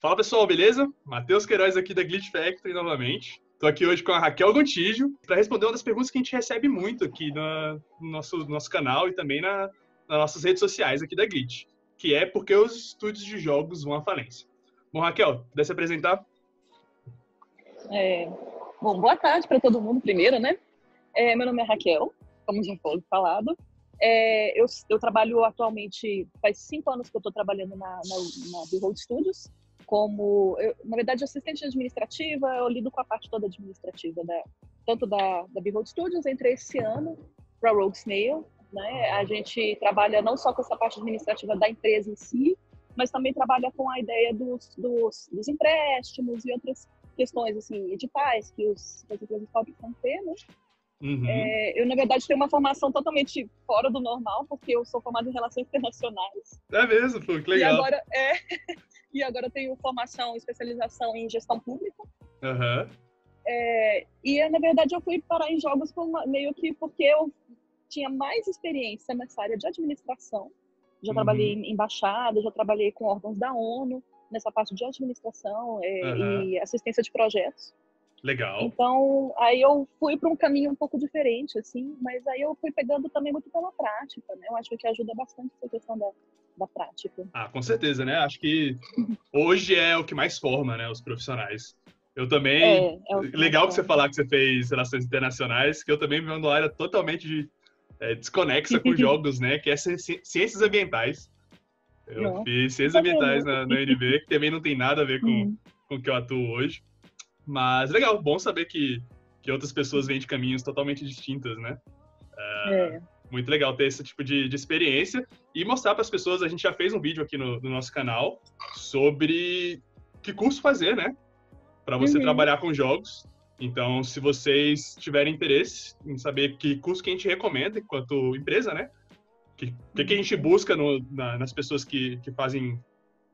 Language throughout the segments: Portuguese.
Fala pessoal, beleza? Matheus Queiroz aqui da Glitch Factory novamente. Estou aqui hoje com a Raquel Gontijo para responder uma das perguntas que a gente recebe muito aqui no nosso canal e também nas nossas redes sociais aqui da Glitch, que é por que os estúdios de jogos vão à falência. Bom, Raquel, puder se apresentar? Bom, boa tarde para todo mundo primeiro, né? Meu nome é Raquel, como já foi falado. Eu trabalho atualmente, faz 5 anos que eu estou trabalhando na Behold Studios, na verdade, assistente administrativa. Eu lido com a parte toda administrativa, tanto da Behold Studios. Entrei esse ano para a Rogue Snail, né? A gente trabalha não só com essa parte administrativa da empresa em si, mas também trabalha com a ideia dos empréstimos e outras questões assim, editais que as empresas podem ter, né? Uhum. Eu, na verdade, tenho uma formação totalmente fora do normal, porque eu sou formada em Relações Internacionais. É mesmo? Pô, que legal. E agora eu tenho formação, especialização em Gestão Pública. Uhum. Na verdade, eu fui parar em jogos meio que porque eu tinha mais experiência nessa área de administração. Já trabalhei em embaixada, já trabalhei com órgãos da ONU, nessa parte de administração e assistência de projetos. Legal. Então, aí eu fui para um caminho um pouco diferente, assim, mas aí eu fui pegando também muito pela prática, né? Eu acho que ajuda bastante essa questão da prática. Ah, com certeza, né? Acho que hoje é o que mais forma, né, os profissionais. Eu também... Legal que você falar que você fez Relações Internacionais, que eu também venho de uma área totalmente desconexa com jogos, né? Que é Ciências Ambientais. Eu fiz Ciências Ambientais na UNB, que também não tem nada a ver com o que eu atuo hoje. Mas legal, bom saber que outras pessoas vêm de caminhos totalmente distintos, né? Muito legal ter esse tipo de experiência e mostrar para as pessoas. A gente já fez um vídeo aqui no nosso canal sobre que curso fazer, né? Para você trabalhar com jogos. Então, se vocês tiverem interesse em saber que curso que a gente recomenda enquanto empresa, né? O que a gente busca nas pessoas que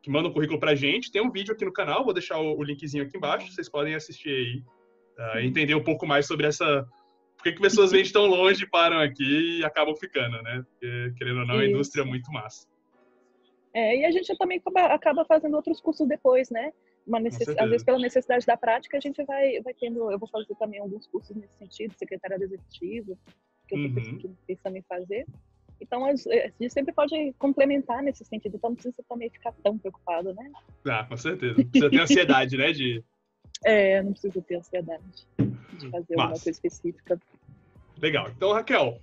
mandam currículo pra gente, tem um vídeo aqui no canal, vou deixar o linkzinho aqui embaixo, vocês podem assistir aí, entender um pouco mais sobre por que pessoas vêm de tão longe, param aqui e acabam ficando, né? Porque, querendo ou não, a indústria é muito massa. E a gente também acaba fazendo outros cursos depois, né? Às vezes, pela necessidade da prática, a gente vai tendo... Eu vou fazer também alguns cursos nesse sentido, secretariado executivo, que eu estou pensando em fazer. Então, a gente sempre pode complementar nesse sentido. Então, não precisa também ficar tão preocupado, né? Ah, com certeza. Não precisa ter ansiedade, né? Não precisa ter ansiedade de fazer alguma coisa específica. Legal. Então, Raquel,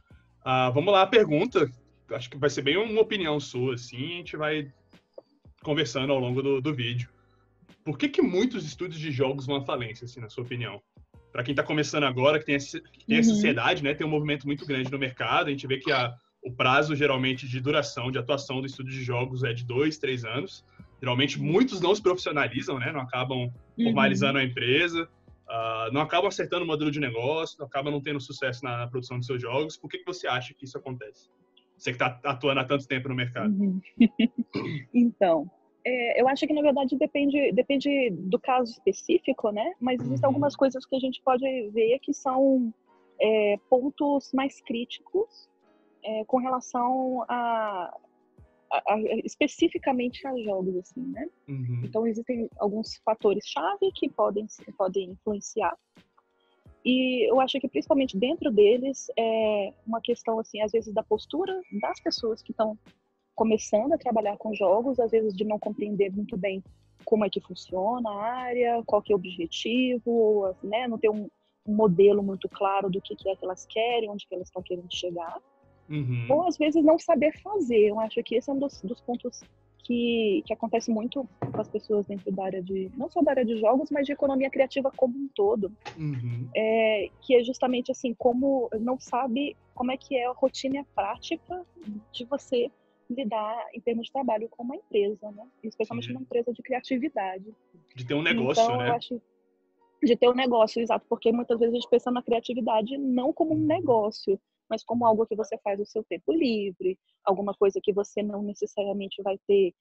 vamos lá a pergunta. Acho que vai ser bem uma opinião sua, assim. A gente vai conversando ao longo do vídeo. Por que muitos estúdios de jogos vão à falência, assim, na sua opinião? Para quem está começando agora, que tem essa ansiedade, né? Tem um movimento muito grande no mercado. A gente vê que o prazo, geralmente, de duração, de atuação do estúdio de jogos é de 2, 3 anos. Geralmente, muitos não se profissionalizam, né? Não acabam formalizando a empresa, não acabam acertando o modelo de negócio, acabam não tendo sucesso na produção de seus jogos. Por que você acha que isso acontece? Você que está atuando há tanto tempo no mercado. Então, eu acho que, na verdade, depende do caso específico, né? Mas existem algumas coisas que a gente pode ver que são pontos mais críticos com relação especificamente a jogos, assim, né? Então, existem alguns fatores-chave que podem influenciar. E eu acho que, principalmente dentro deles, é uma questão, assim, às vezes, da postura das pessoas que estão começando a trabalhar com jogos, às vezes de não compreender muito bem como é que funciona a área, qual que é o objetivo, né? Não ter um modelo muito claro do que é que elas querem, onde que elas estão querendo chegar. Ou, às vezes, não saber fazer. Eu acho que esse é um dos pontos que acontece muito com as pessoas dentro da área não só da área de jogos, mas de economia criativa como um todo. Que é justamente assim, como não sabe como é que é a rotina e a prática de você lidar em termos de trabalho com uma empresa, né? Especialmente uma empresa de criatividade. De ter um negócio, então, né? Eu acho de ter um negócio, exato, porque muitas vezes a gente pensa na criatividade não como um negócio, mas como algo que você faz no seu tempo livre, alguma coisa que você não necessariamente vai ter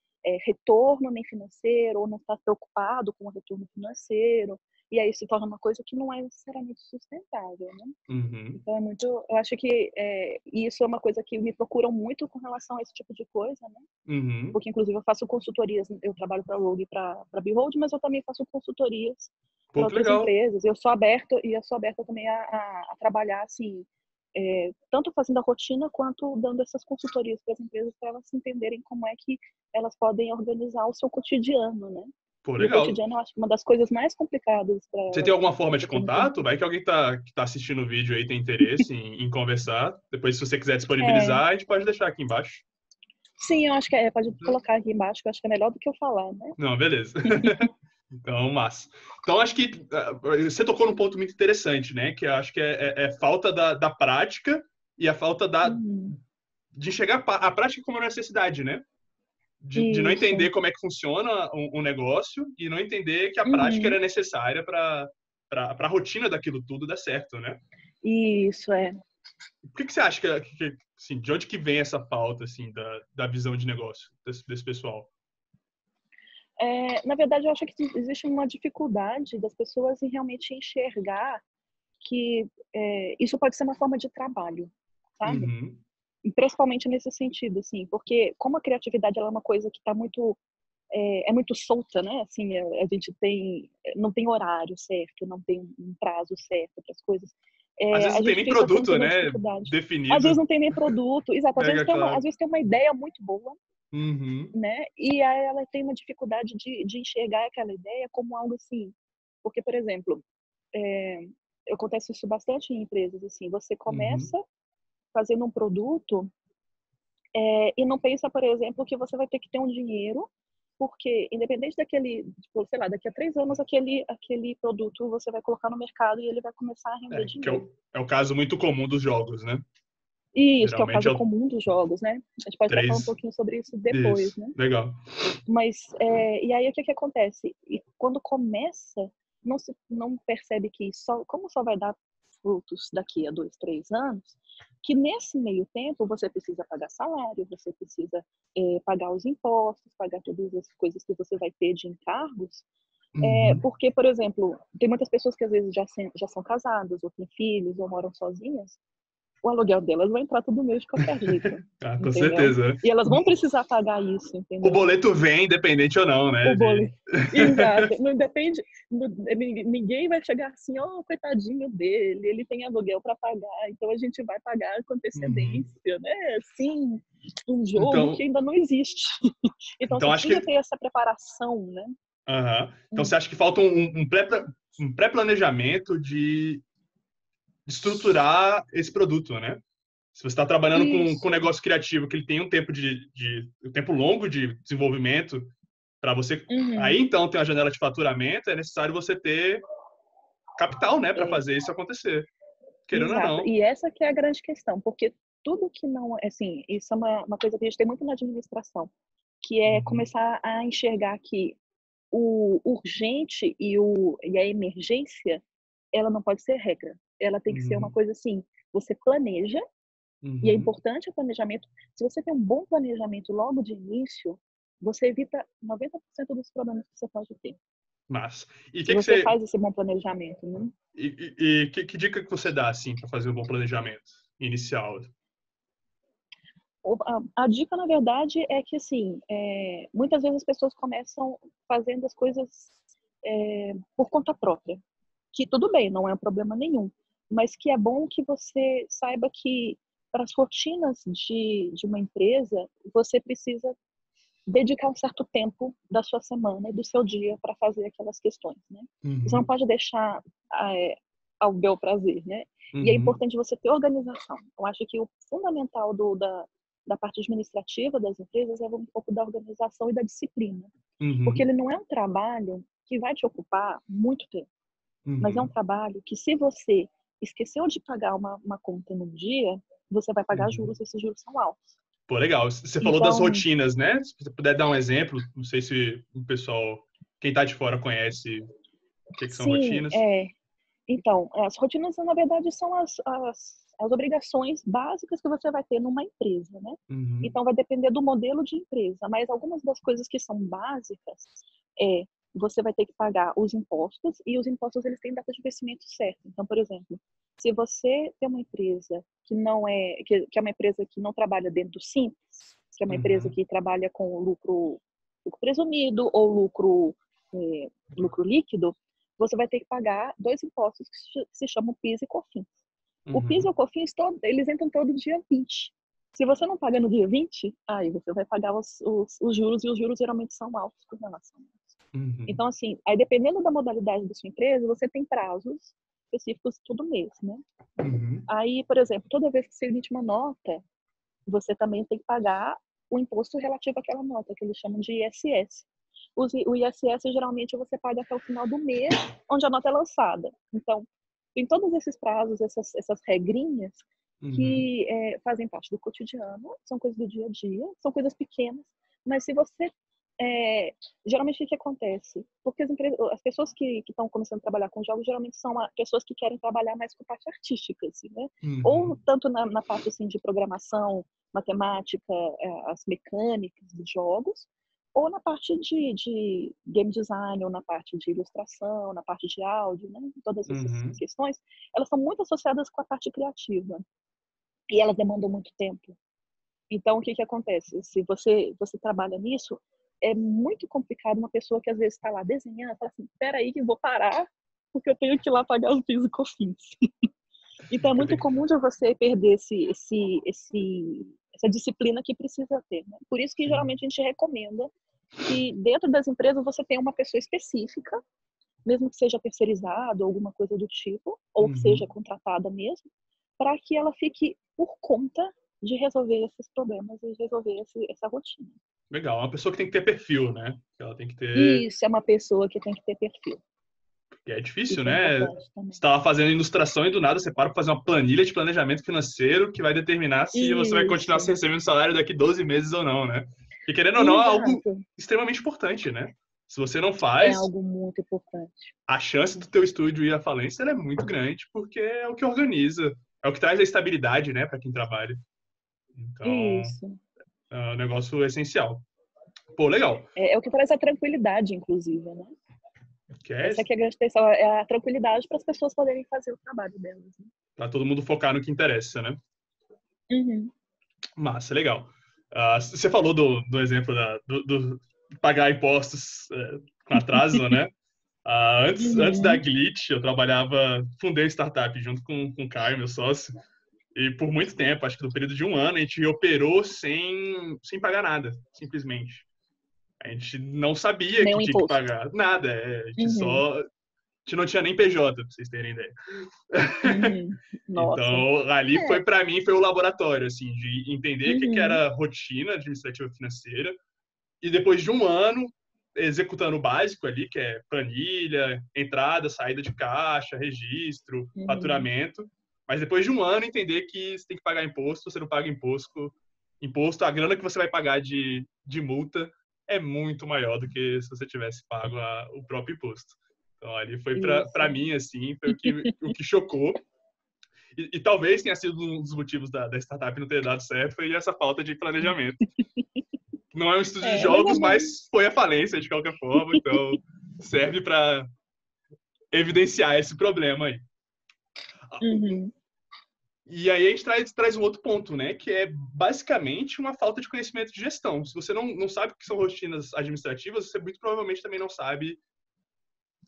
retorno nem financeiro, ou não está preocupado com o retorno financeiro, e aí se torna uma coisa que não é necessariamente sustentável, né? Uhum. Então, eu acho que isso é uma coisa que me procuram muito com relação a esse tipo de coisa, né? Uhum. Porque, inclusive, eu faço consultorias, eu trabalho para a Rogue e para a Behold, mas eu também faço consultorias Pô, para que outras legal. empresas. Eu sou aberta também a trabalhar, assim, tanto fazendo a rotina quanto dando essas consultorias para as empresas para elas entenderem como é que elas podem organizar o seu cotidiano, né? Pô, E o legal. cotidiano, eu acho que uma das coisas mais complicadas para Você tem alguma forma de você ter contato? Vai que alguém que tá assistindo o vídeo aí tem interesse em conversar. Depois, se você quiser disponibilizar, a gente pode deixar aqui embaixo. Sim, eu acho que pode colocar aqui embaixo, que eu acho que é melhor do que eu falar, né? Não, beleza. Então, massa. Então, acho que você tocou num ponto muito interessante, né? Que eu acho que é falta da prática e a falta Uhum. de enxergar a prática como uma necessidade, né? De não Isso. entender como é que funciona um negócio e não entender que a prática Uhum. era necessária para a rotina daquilo tudo dar certo, né? Isso, é. Por que você acha assim, de onde que vem essa pauta assim da visão de negócio desse pessoal? Na verdade, eu acho que existe uma dificuldade das pessoas em realmente enxergar que isso pode ser uma forma de trabalho, sabe? Uhum. E principalmente nesse sentido, assim, porque como a criatividade ela é uma coisa que está muito muito solta, né? Assim, a gente não tem horário certo, não tem um prazo certo para as coisas. Às vezes A não tem gente nem fica produto, tendo né? dificuldade. Às vezes Definido. não tem nem produto, exato. Pega Às claro. vezes tem uma ideia muito boa, Uhum. né? E aí ela tem uma dificuldade de enxergar aquela ideia como algo assim. Porque, por exemplo, acontece isso bastante em empresas, assim, você Uhum. começa fazendo um produto e não pensa, por exemplo, que você vai ter que ter um dinheiro, porque independente daquele, tipo, sei lá, daqui a 3 anos aquele produto você vai colocar no mercado e ele vai começar a render Que é dinheiro. é o caso muito comum dos jogos, né? E isso, que é o Geralmente caso é o comum dos jogos, né? A gente pode até falar um 3. pouquinho sobre isso depois, Isso. né? Legal. Mas, e aí o que acontece? E quando começa, não percebe que como só vai dar frutos daqui a 2, 3 anos, que nesse meio tempo você precisa pagar salário, você precisa pagar os impostos, pagar todas as coisas que você vai ter de encargos, Uhum. porque, por exemplo, tem muitas pessoas que às vezes já são casadas, ou têm filhos, ou moram sozinhas, o aluguel delas vai entrar todo mês de qualquer jeito, Ah, com entendeu? certeza. E elas vão precisar pagar isso, O entendeu? boleto vem, independente ou não, né? O boleto. Exato. Não depende. Ninguém vai chegar assim, oh, coitadinho dele, ele tem aluguel para pagar, então a gente vai pagar com Uhum. antecedência, né? Assim, um jogo que Então, ainda não existe. Então então você acho precisa que. ter essa preparação, né? Aham. Então você Hum. acha que falta um pré-planejamento de estruturar esse produto, né? Se você está trabalhando com um Isso. negócio criativo que ele tem um tempo um tempo longo de desenvolvimento, para você aí Uhum. então ter uma janela de faturamento, é necessário você ter capital, né, para É, fazer isso acontecer, querendo ou exato. não. E essa que é a grande questão, porque tudo que não, assim, isso é uma coisa que a gente tem muito na administração, que é Uhum. começar a enxergar que o urgente e a emergência, ela não pode ser regra. Ela tem que ser uma Uhum. coisa assim, você planeja, e é Uhum. importante o planejamento. Se você tem um bom planejamento logo de início, você evita 90% dos problemas que você pode ter. Mas e Se que você você faz esse bom planejamento, né? que dica que você dá assim para fazer um bom planejamento inicial? A dica, na verdade, é que assim, muitas vezes as pessoas começam fazendo as coisas por conta própria. Que tudo bem, não é um problema nenhum. Mas que é bom que você saiba que para as rotinas de uma empresa, você precisa dedicar um certo tempo da sua semana e do seu dia para fazer aquelas questões, né? Você não Uhum. pode deixar ao bel prazer, né? E é Uhum. importante você ter organização. Eu acho que o fundamental da parte administrativa das empresas é um pouco da organização e da disciplina. Porque Uhum. ele não é um trabalho que vai te ocupar muito tempo, mas é um Uhum. trabalho que, se você esqueceu de pagar uma conta num dia, você vai pagar Uhum. juros, e esses juros são altos. Pô, legal. Você falou das Então, rotinas, né? Se você puder dar um exemplo, não sei se o pessoal, quem tá de fora conhece o que são sim, rotinas. então, as rotinas, na verdade, são as as obrigações básicas que você vai ter numa empresa, né? Então, vai depender do modelo de empresa, mas algumas das coisas que são básicas você vai ter que pagar os impostos, e os impostos, eles têm data de vencimento certa. Então, por exemplo, se você tem uma empresa que é uma empresa que não trabalha dentro do Simples, que é uma empresa que trabalha com lucro presumido ou lucro líquido, você vai ter que pagar 2 impostos que se chamam PIS e COFINS. O PIS e o COFINS, eles entram todo dia 20. Se você não paga no dia 20, aí você vai pagar os juros, e os juros geralmente são altos com relação a isso. Então, assim, aí dependendo da modalidade da sua empresa, você tem prazos específicos todo mês, né? Aí, por exemplo, toda vez que você emite uma nota, você também tem que pagar o imposto relativo àquela nota, que eles chamam de ISS. O ISS, geralmente, você paga até o final do mês, onde a nota é lançada. Então, tem todos esses prazos, essas regrinhas, que fazem parte do cotidiano, são coisas do dia a dia, são coisas pequenas, mas se você... geralmente, o que acontece? Porque as pessoas que estão começando a trabalhar com jogos, geralmente são pessoas que querem trabalhar mais com parte artística, assim, né? Ou tanto na parte, assim, de programação, matemática, as mecânicas dos jogos, ou na parte de game design, ou na parte de ilustração, na parte de áudio, né? Todas essas questões, elas são muito associadas com a parte criativa. E elas demandam muito tempo. Então, o que acontece? Se você trabalha nisso, é muito complicado uma pessoa que às vezes está lá desenhando, fala assim, peraí que eu vou parar, porque eu tenho que ir lá pagar os PIS e COFINS. Então, é muito comum de você perder essa disciplina que precisa ter, né? Por isso que, geralmente, a gente recomenda que dentro das empresas você tenha uma pessoa específica, mesmo que seja terceirizado, alguma coisa do tipo, ou que seja contratada mesmo, para que ela fique por conta de resolver esses problemas e resolver essa rotina. Legal, uma pessoa que tem que ter perfil, né? Ela tem que ter... Isso, é uma pessoa que tem que ter perfil. E é difícil, né? Você estava fazendo ilustração e do nada você para para fazer uma planilha de planejamento financeiro que vai determinar se você vai continuar recebendo salário daqui 12 meses ou não, né? E querendo ou não, é algo extremamente importante, né? Se você não faz... É algo muito importante. A chance do teu estúdio ir à falência é muito grande, porque é o que organiza, é o que traz a estabilidade, né, para quem trabalha. Então, isso. É um negócio essencial. Pô, legal. É o que traz a tranquilidade, inclusive, né? Essa aqui é a grande questão, é a tranquilidade para as pessoas poderem fazer o trabalho delas. Né? Para todo mundo focar no que interessa, né? Massa, legal. Você falou do exemplo do pagar impostos com atraso, né? Antes da Glitch, eu fundei uma startup junto com o Caio, meu sócio, e por muito tempo, acho que no período de 1 ano, a gente operou sem pagar nada, simplesmente. A gente não sabia que tinha que pagar nada, a gente não tinha nem PJ, pra vocês terem ideia. Então, ali pra mim, foi o laboratório, assim, de entender o que era rotina administrativa financeira. E depois de 1 ano, executando o básico ali, que é planilha, entrada, saída de caixa, registro, faturamento. Mas depois de 1 ano, entender que você tem que pagar imposto, você não paga imposto, a grana que você vai pagar de multa é muito maior do que se você tivesse pago o próprio imposto. Então, ali foi para mim, assim, foi o que chocou. E talvez tenha sido um dos motivos da startup não ter dado certo, foi essa falta de planejamento. Não é um estúdio de jogos, mas foi a falência de qualquer forma, então serve para evidenciar esse problema aí. E aí a gente traz um outro ponto, né? Que é basicamente uma falta de conhecimento de gestão. Se você não sabe o que são rotinas administrativas, você muito provavelmente também não sabe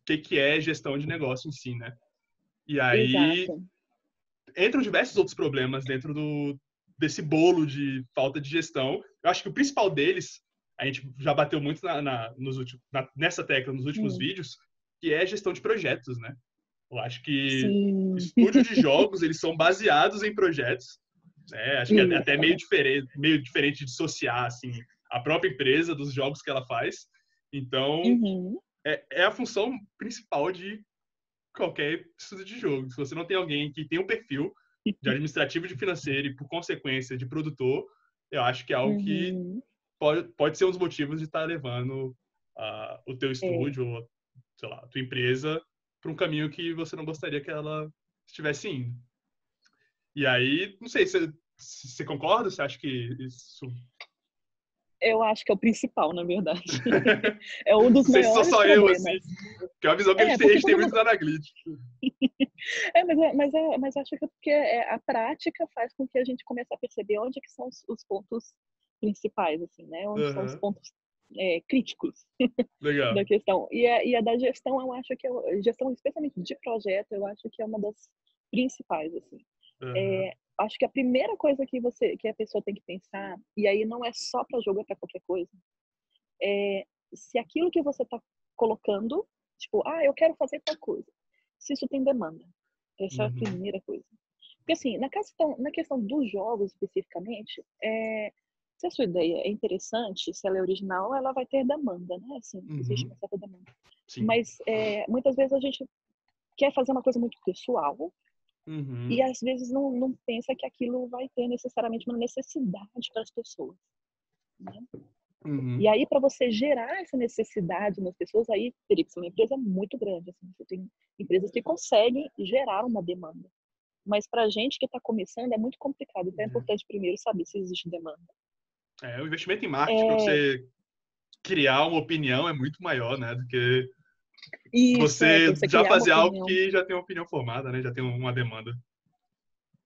o que é gestão de negócio em si, né? E aí entram diversos outros problemas dentro desse bolo de falta de gestão. Eu acho que o principal deles, a gente já bateu muito nessa tecla nos últimos vídeos, que é a gestão de projetos, né? Eu acho que estúdio de jogos, eles são baseados em projetos, né? Acho que é até meio diferente de dissociar, assim, a própria empresa dos jogos que ela faz. Então, é a função principal de qualquer estúdio de jogo. Se você não tem alguém que tem um perfil de administrativo, de financeiro e, por consequência, de produtor, eu acho que é algo que pode ser um dos motivos de estar levando o teu estúdio ou, sei lá, a tua empresa para um caminho que você não gostaria que ela estivesse indo. E aí, não sei, você concorda? Você acha que isso... Eu acho que é o principal, na verdade. É um dos Não sei se sou maiores só eu, problemas. assim, que é uma visão que a gente tem muito lá na Glitch. Mas acho que é porque a prática faz com que a gente comece a perceber onde que são os pontos principais, assim, né? Onde são os pontos críticos Legal. da questão. E a da gestão, eu acho que gestão, especialmente de projeto, eu acho que é uma das principais, assim. Acho que a primeira coisa que a pessoa tem que pensar, e aí não é só para jogo, é para qualquer coisa, é se aquilo que você está colocando, tipo, eu quero fazer tal coisa, se isso tem demanda. Essa é a primeira coisa. Porque assim, na questão dos jogos especificamente, se a sua ideia é interessante, se ela é original, ela vai ter demanda, né? Assim, existe uma certa demanda. Sim. Mas muitas vezes a gente quer fazer uma coisa muito pessoal, e às vezes não pensa que aquilo vai ter necessariamente uma necessidade para as pessoas, né? E aí, para você gerar essa necessidade nas pessoas, aí teria que ser uma empresa muito grande. Assim, você tem empresas que conseguem gerar uma demanda. Mas para a gente que está começando é muito complicado. Então é importante primeiro saber se existe demanda. O investimento em marketing para você criar uma opinião é muito maior, né? Do que você já fazer algo que já tem uma opinião formada, né? Já tem uma demanda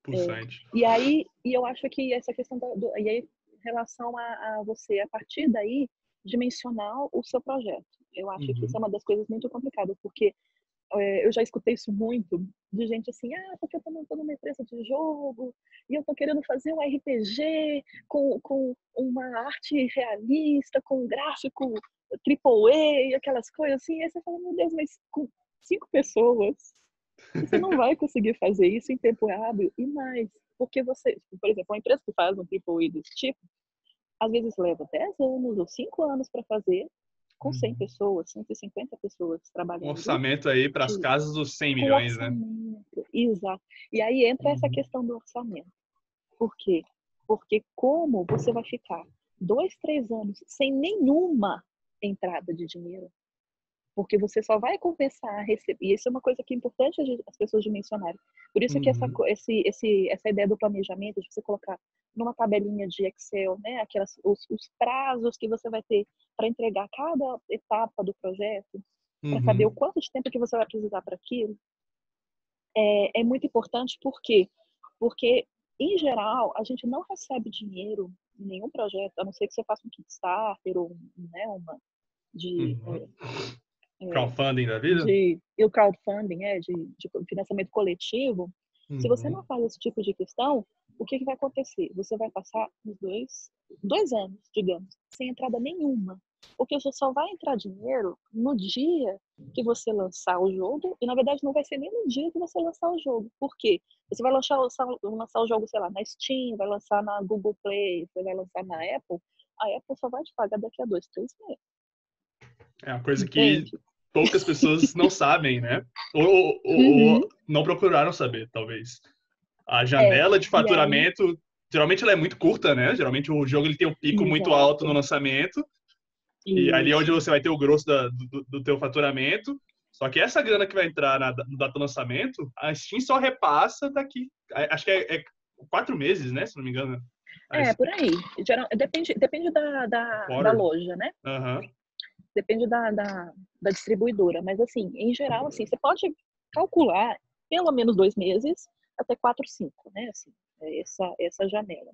pulsante. E aí, eu acho que essa questão e aí, em relação a você, a partir daí, dimensionar o seu projeto. Eu acho que isso é uma das coisas muito complicadas, porque eu já escutei isso muito de gente assim, porque eu tô montando uma empresa de jogo e eu tô querendo fazer um RPG com uma arte realista, com um gráfico AAA, aquelas coisas assim. E aí você fala, meu Deus, mas com 5 pessoas você não vai conseguir fazer isso em tempo hábil e mais. Porque você, por exemplo, uma empresa que faz um AAA desse tipo, às vezes leva 10 anos ou 5 anos para fazer, com 100 pessoas, 150 pessoas trabalhando. Um orçamento aí para as casas dos 100 milhões, né? Exato. E aí entra essa questão do orçamento. Por quê? Porque como você vai ficar 2, 3 anos sem nenhuma entrada de dinheiro, porque você só vai começar a receber. E isso é uma coisa que é importante as pessoas dimensionarem. Por isso que essa ideia do planejamento, de você colocar numa tabelinha de Excel, né, os prazos que você vai ter para entregar cada etapa do projeto, para saber o quanto de tempo que você vai precisar para aquilo, é muito importante. Por quê? Porque, em geral, a gente não recebe dinheiro em nenhum projeto, a não ser que você faça um Kickstarter ou, né, uma de crowdfunding da vida? O crowdfunding, de financiamento coletivo. Se você não faz esse tipo de questão, o que vai acontecer? Você vai passar uns 2 anos, digamos, sem entrada nenhuma. Porque você só vai entrar dinheiro no dia que você lançar o jogo, e na verdade não vai ser nem no dia que você lançar o jogo. Por quê? Você vai lançar o jogo, sei lá, na Steam, vai lançar na Google Play, você vai lançar na Apple, a Apple só vai te pagar daqui a 2, 3 meses. É uma coisa que poucas pessoas não sabem, né? Ou não procuraram saber, talvez. A janela de faturamento, geralmente ela é muito curta, né? Geralmente o jogo ele tem um pico muito alto no lançamento. E ali é onde você vai ter o grosso do teu faturamento. Só que essa grana que vai entrar no data do lançamento, a Steam só repassa daqui... Acho que é 4 meses, né? Se não me engano. Por aí. Depende da loja, né? Depende da distribuidora. Mas, assim, em geral, assim, você pode calcular pelo menos 2 meses até 4, 5, né? Assim, essa janela.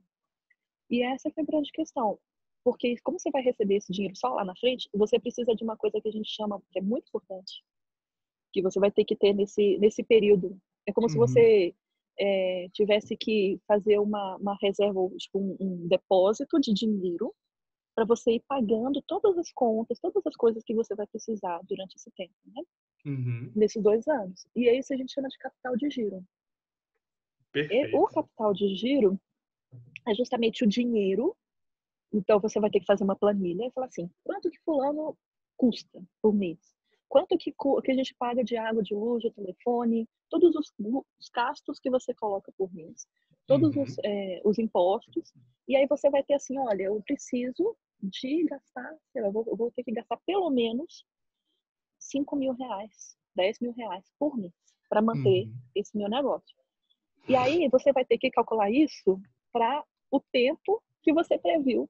E essa é a grande questão. Porque como você vai receber esse dinheiro só lá na frente, você precisa de uma coisa que a gente chama, que é muito importante, que você vai ter que ter nesse período. É como se você tivesse que fazer uma reserva, tipo um depósito de dinheiro, para você ir pagando todas as contas, todas as coisas que você vai precisar durante esse tempo, né? Nesses 2 anos. E é isso que a gente chama de capital de giro. Perfeito. O capital de giro é justamente o dinheiro. Então, você vai ter que fazer uma planilha e falar assim, quanto que fulano custa por mês? Quanto que a gente paga de água, de luz, de telefone, todos os gastos que você coloca por mês, todos os impostos. E aí você vai ter assim, olha, eu preciso de gastar, sei lá, eu vou ter que gastar pelo menos 5 mil reais, 10 mil reais por mês para manter esse meu negócio. E aí você vai ter que calcular isso para o tempo que você previu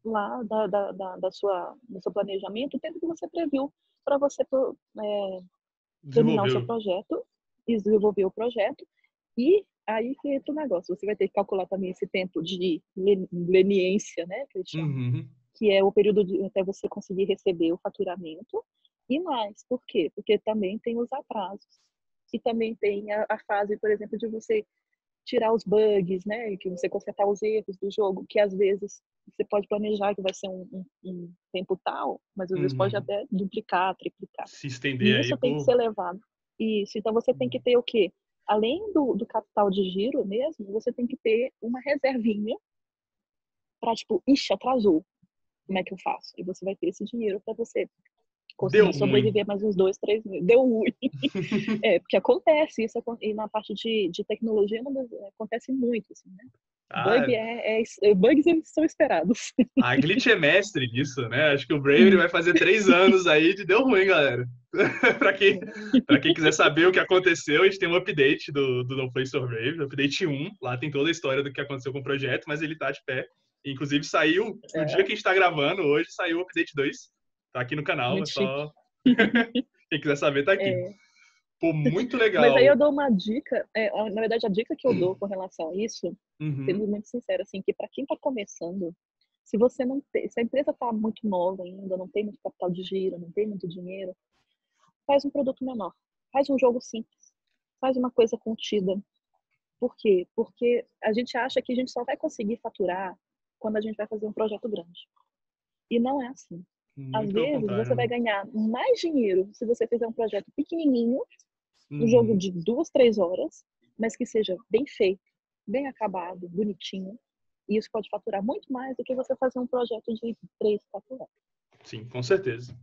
lá do seu planejamento, o tempo que você previu para você terminar o seu projeto e desenvolver o projeto. E aí que entra o negócio. Você vai ter que calcular também esse tempo de leniência, né, que eles chamam, que é o período até você conseguir receber o faturamento. E mais, por quê? Porque também tem os atrasos. E também tem a fase, por exemplo, de você tirar os bugs, né, que você consertar os erros do jogo, que às vezes você pode planejar que vai ser um tempo tal, mas às vezes pode até duplicar, triplicar. Se estender e isso aí tem que ser levado. Isso, então você tem que ter o quê? Além do capital de giro mesmo, você tem que ter uma reservinha para, tipo, ixi, atrasou. Como é que eu faço? E você vai ter esse dinheiro para você conseguir sobreviver mais uns 2, 3 meses. Deu ruim. Porque acontece isso, e na parte de tecnologia acontece muito, assim, né? Bugs eles são esperados. A Glitch é mestre nisso, né? Acho que o Bravery vai fazer 3 anos aí de deu ruim, galera. Pra quem quiser saber o que aconteceu, a gente tem um update do No Place for Brave, update 1. Lá tem toda a história do que aconteceu com o projeto, mas ele tá de pé. Inclusive saiu, no dia que a gente tá gravando, hoje saiu o update 2. Tá aqui no canal, muito é só... Quem quiser saber, tá aqui. Pô, muito legal. Mas aí eu dou uma dica, na verdade a dica que eu dou com relação a isso, sendo muito sincero, assim, que para quem está começando, se você não tem, se a empresa está muito nova ainda, não tem muito capital de giro, não tem muito dinheiro, faz um produto menor, faz um jogo simples, faz uma coisa contida. Por quê? Porque a gente acha que a gente só vai conseguir faturar quando a gente vai fazer um projeto grande. E não é assim. Às vezes você vai ganhar mais dinheiro se você fizer um projeto pequenininho, um jogo de 2, 3 horas, mas que seja bem feito, bem acabado, bonitinho. E isso pode faturar muito mais do que você fazer um projeto de 3, 4 horas. Sim, com certeza.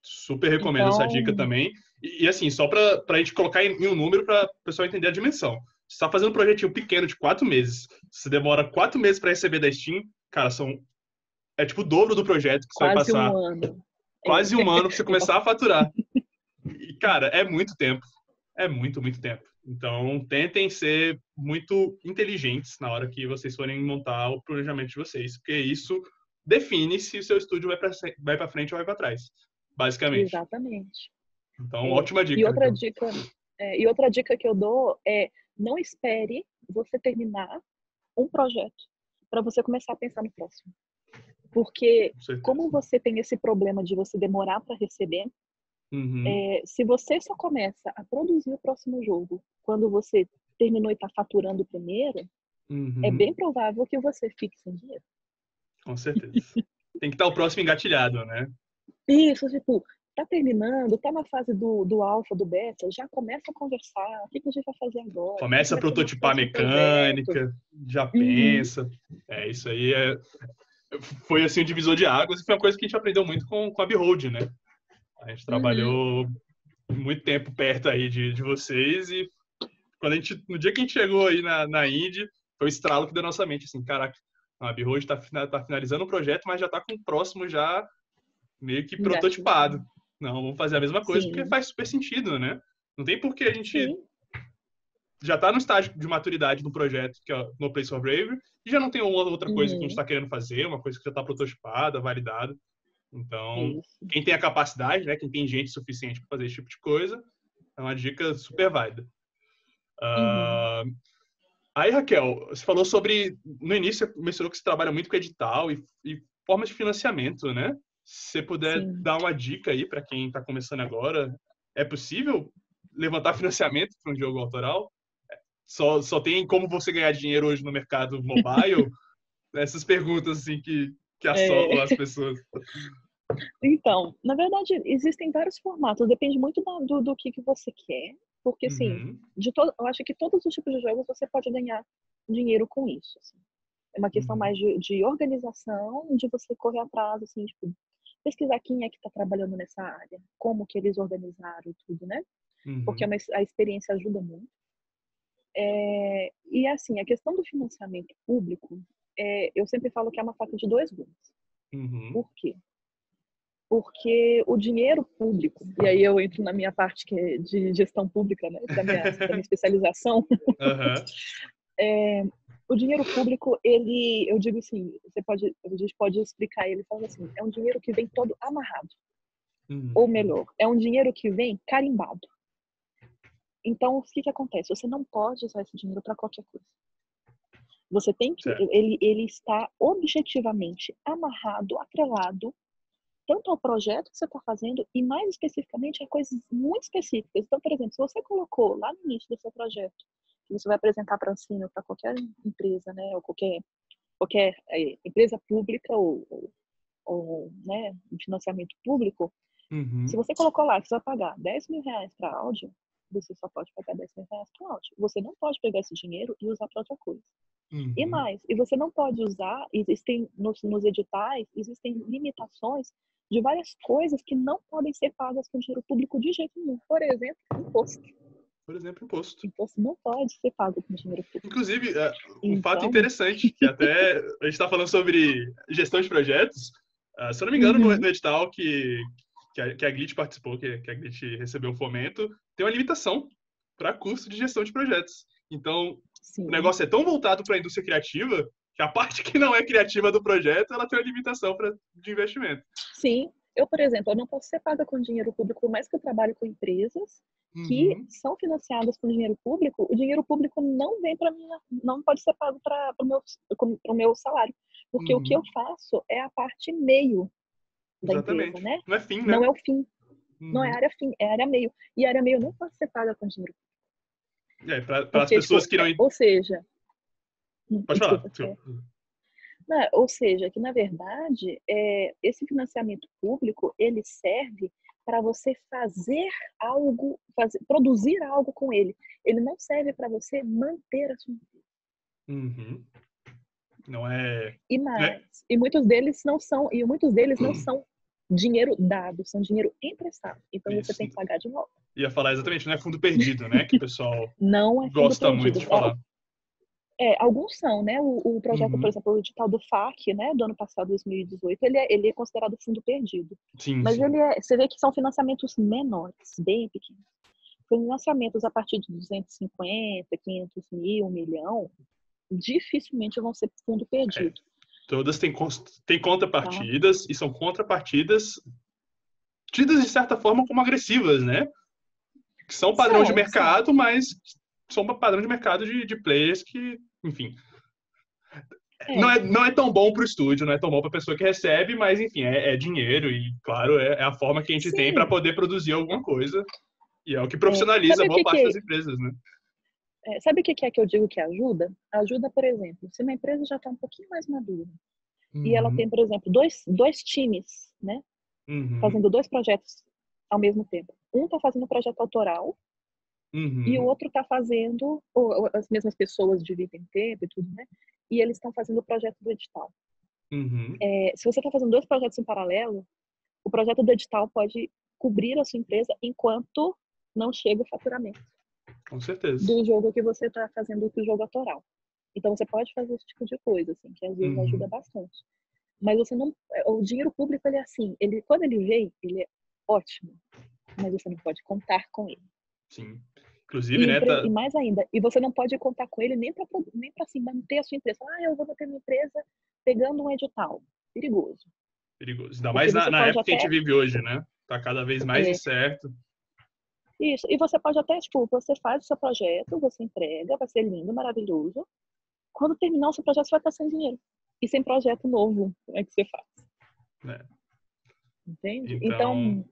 Super recomendo essa dica também. E assim, só para a gente colocar em um número para o pessoal entender a dimensão. Você está fazendo um projetinho pequeno de 4 meses. Você demora 4 meses para receber da Steam, cara, é tipo o dobro do projeto que você vai passar. Quase um ano. Quase um ano para você começar a faturar. E, cara, é muito tempo. É muito, muito tempo. Então, tentem ser muito inteligentes na hora que vocês forem montar o planejamento de vocês, porque isso define se o seu estúdio vai para frente ou vai para trás, basicamente. Exatamente. Então, ótima dica. E outra dica que eu dou é não espere você terminar um projeto para você começar a pensar no próximo. Porque como você tem esse problema de você demorar para receber, se você só começa a produzir o próximo jogo quando você terminou e está faturando o primeiro, é bem provável que você fique sem dinheiro. Com certeza. Tem que estar o próximo engatilhado, né? Isso, tipo, tá terminando, tá na fase do alfa, do beta, já começa a conversar, o que a gente vai fazer agora? Começa a prototipar a mecânica, já pensa. Isso aí foi assim um divisor de águas e foi uma coisa que a gente aprendeu muito com a Behold, né? A gente trabalhou muito tempo perto aí de vocês e no dia que a gente chegou aí na Indy, foi o estralo que deu na nossa mente, assim, caraca, a Behold tá finalizando o projeto, mas já tá com o próximo já meio que prototipado. Não, vamos fazer a mesma coisa, porque faz super sentido, né? Não tem por que a gente já tá no estágio de maturidade do projeto, que é No Place for Bravery, e já não tem uma outra coisa que a gente está querendo fazer, uma coisa que já está prototipada, validada. Então, quem tem a capacidade, né, quem tem gente suficiente para fazer esse tipo de coisa, é uma dica super válida. Aí, Raquel, você falou sobre, no início, você mencionou que você trabalha muito com edital e formas de financiamento, né? Se você puder dar uma dica aí para quem está começando agora, é possível levantar financiamento para um jogo autoral? Só tem como você ganhar dinheiro hoje no mercado mobile? Essas perguntas assim que assolam as pessoas. Então, na verdade, existem vários formatos, depende muito do que você quer, porque assim, eu acho que todos os tipos de jogos você pode ganhar dinheiro com isso. Assim. É uma questão mais de organização, de você correr atrás, assim, tipo, pesquisar quem é que está trabalhando nessa área, como que eles organizaram e tudo, né? Porque a experiência ajuda muito. E assim, a questão do financiamento público, eu sempre falo que é uma faca de dois gumes. Por quê? Porque o dinheiro público, e aí eu entro na minha parte que é de gestão pública, né, da minha especialização, o dinheiro público, eu digo assim, a gente pode explicar ele falando assim, é um dinheiro que vem todo amarrado. Ou melhor, é um dinheiro que vem carimbado. Então, o que acontece? Você não pode usar esse dinheiro para qualquer coisa. Você tem que... Ele está objetivamente amarrado, atrelado, tanto ao projeto que você está fazendo e, mais especificamente, a coisas muito específicas. Então, por exemplo, se você colocou lá no início do seu projeto, que você vai apresentar para ensino para qualquer empresa, né, ou qualquer empresa pública ou né, de financiamento público, se você colocou lá que você vai pagar R$10.000 para áudio, você só pode pagar R$10.000 para áudio. Você não pode pegar esse dinheiro e usar para outra coisa. E mais, e você não pode usar, existem nos editais, existem limitações de várias coisas que não podem ser pagas com dinheiro público de jeito nenhum. Por exemplo, imposto. Imposto não pode ser pago com dinheiro público. Inclusive, fato interessante, que até a gente está falando sobre gestão de projetos, se eu não me engano, no edital que a Glitch participou, que a Glitch recebeu o fomento, tem uma limitação para custo de gestão de projetos. Então, o negócio é tão voltado para a indústria criativa que a parte que não é criativa do projeto, ela tem uma limitação de investimento. Sim. Eu, por exemplo, eu não posso ser paga com dinheiro público, por mais que eu trabalhe com empresas que são financiadas com dinheiro público, o dinheiro público não vem para mim, não pode ser pago para o meu salário. Porque o que eu faço é a parte meio da empresa, né? Não é fim, né? Não é o fim. Não é área fim, é área meio. E área meio não pode ser paga com dinheiro público. Para as pessoas que não... Ou seja... Pode falar. Não, ou seja, que na verdade, esse financiamento público, ele serve para você fazer algo, produzir algo com ele. Ele não serve para você manter a sua empresa. Não é... E muitos deles não são dinheiro dado, são dinheiro emprestado. Então você tem que pagar de volta. Ia falar exatamente, não é fundo perdido, né? Que o pessoal não é gosta muito de falar. Alguns são, né? O projeto, por exemplo, o edital do FAC, né, do ano passado, 2018, ele é considerado fundo perdido. Mas você vê que são financiamentos menores, bem pequenos. Financiamentos a partir de 250, 500 mil, 1 milhão, dificilmente vão ser fundo perdido. Todas têm contrapartidas e são contrapartidas tidas, de certa forma, como agressivas, né? Que são padrão de mercado, mas são padrão de mercado de players que, enfim... Não é tão bom para o estúdio, não é tão bom para a pessoa que recebe, mas, enfim, é dinheiro e, claro, é a forma que a gente tem para poder produzir alguma coisa. E é o que profissionaliza boa parte das empresas, né? Sabe o que é que eu digo que ajuda? Ajuda, por exemplo, se uma empresa já está um pouquinho mais madura e ela tem, por exemplo, dois times, né? Fazendo 2 projetos ao mesmo tempo. Um está fazendo projeto autoral e o outro está fazendo, ou as mesmas pessoas dividem tempo e tudo, né? E eles estão fazendo o projeto do edital. Se você está fazendo 2 projetos em paralelo, o projeto do edital pode cobrir a sua empresa enquanto não chega o faturamento. Com certeza. Do jogo que você está fazendo, do jogo autoral. Então você pode fazer esse tipo de coisa, assim, que às vezes ajuda bastante. Mas você não, o dinheiro público, ele é assim, quando ele vem, ele é ótimo, mas você não pode contar com ele. Sim. Inclusive, né? E mais ainda, e você não pode contar com ele nem para assim, manter a sua empresa. Eu vou manter minha empresa pegando um edital. Perigoso. Ainda mais na época que a gente vive hoje, né? Tá cada vez mais incerto. Isso. E você pode até, você faz o seu projeto, você entrega, vai ser lindo, maravilhoso. Quando terminar o seu projeto, você vai estar sem dinheiro. E sem projeto novo, como é que você faz? Entende? Então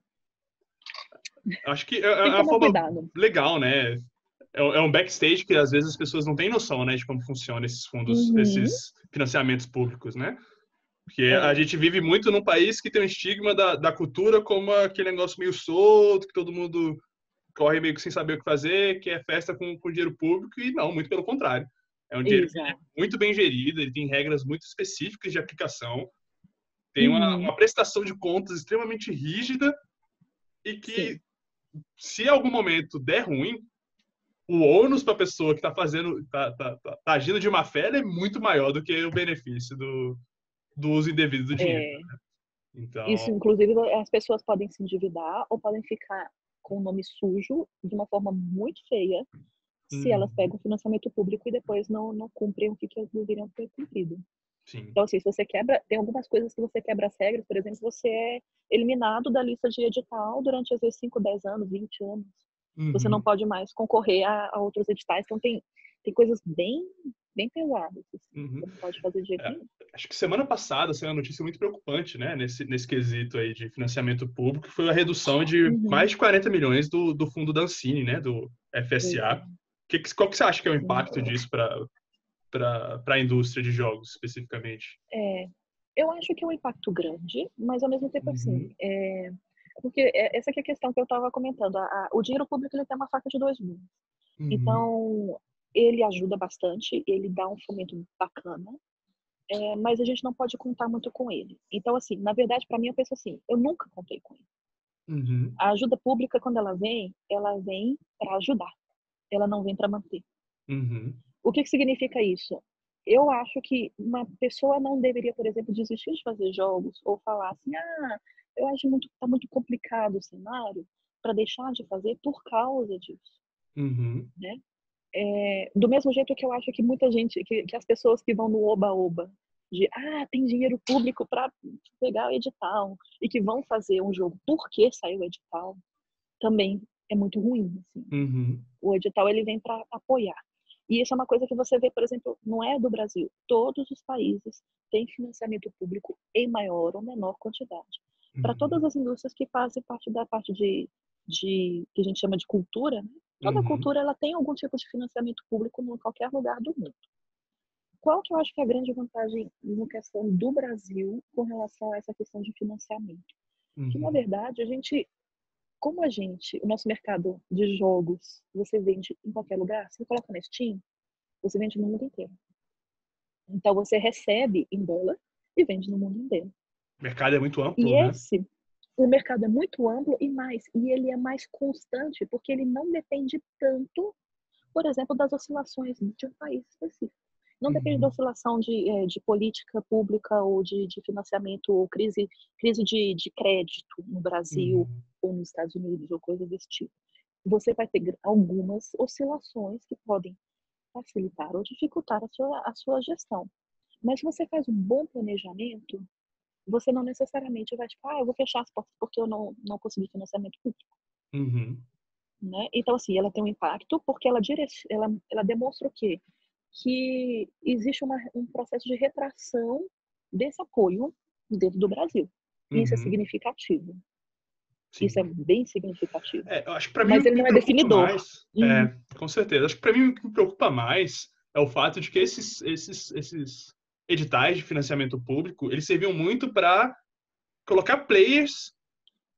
acho que é uma forma legal, né? É um backstage que às vezes as pessoas não têm noção, né, de como funcionam esses fundos, esses financiamentos públicos, né? Porque a gente vive muito num país que tem um estigma da cultura como aquele negócio meio solto, que todo mundo corre meio que sem saber o que fazer, que é festa com dinheiro público, e não, muito pelo contrário. É um dinheiro muito bem gerido, ele tem regras muito específicas de aplicação, tem uma prestação de contas extremamente rígida e que, se em algum momento der ruim, o ônus para a pessoa que está fazendo, tá agindo de má fé, é muito maior do que o benefício do uso indevido do dinheiro. Então... Isso, inclusive, as pessoas podem se endividar ou podem ficar com o nome sujo de uma forma muito feia se elas pegam financiamento público e depois não cumprem o que elas deveriam ter cumprido. Sim. Então, assim, se você quebra, tem algumas coisas que você quebra as regras, por exemplo, você é eliminado da lista de edital durante, às vezes, 5, 10 anos, 20 anos. Você não pode mais concorrer a outros editais. Então, tem coisas bem pesadas. Assim. Você não pode fazer de jeito nenhum. Acho que semana passada saiu uma notícia muito preocupante, né, nesse quesito aí de financiamento público, que foi a redução de mais de 40 milhões do fundo da Ancine, né, do FSA. Qual que você acha que é o impacto disso para a indústria de jogos, especificamente? Eu acho que é um impacto grande, mas ao mesmo tempo, assim, porque essa aqui é a questão que eu estava comentando. O dinheiro público ele tem uma faca de dois gumes. Então, ele ajuda bastante, ele dá um fomento bacana, mas a gente não pode contar muito com ele. Então, assim, na verdade, para mim, eu penso assim, eu nunca contei com ele. A ajuda pública, quando ela vem para ajudar. Ela não vem para manter. O que significa isso? Eu acho que uma pessoa não deveria, por exemplo, desistir de fazer jogos ou falar assim, eu acho que tá muito complicado o cenário para deixar de fazer por causa disso. Né? Do mesmo jeito que eu acho que muita gente, que as pessoas que vão no oba-oba, de tem dinheiro público para pegar o edital e que vão fazer um jogo porque saiu o edital, também é muito ruim. Assim. O edital ele vem para apoiar. E isso é uma coisa que você vê, por exemplo, não é do Brasil. Todos os países têm financiamento público em maior ou menor quantidade. Para todas as indústrias que fazem parte da parte de que a gente chama de cultura, né? Toda cultura ela tem algum tipo de financiamento público em qualquer lugar do mundo. Qual que eu acho que é a grande vantagem na questão do Brasil com relação a essa questão de financiamento? Que, na verdade, o nosso mercado de jogos, você vende em qualquer lugar, você coloca na Steam, você vende no mundo inteiro. Então, você recebe em dólar e vende no mundo inteiro. O mercado é muito amplo, né? O mercado é muito amplo e ele é mais constante, porque ele não depende tanto, por exemplo, das oscilações de um país específico. Não depende da oscilação de política pública ou de financiamento ou crise de crédito no Brasil ou nos Estados Unidos ou coisas desse tipo. Você vai ter algumas oscilações que podem facilitar ou dificultar a sua gestão. Mas se você faz um bom planejamento, você não necessariamente vai eu vou fechar as portas porque eu não consegui financiamento público. Né? Então, assim, ela tem um impacto porque ela demonstra o quê? Que existe um processo de retração desse apoio dentro do Brasil. Isso é significativo. Sim. Isso é bem significativo. Eu acho que para mim mas ele não é definidor. Mais, com certeza. Acho que para mim o que me preocupa mais é o fato de que esses editais de financiamento público, eles serviam muito para colocar players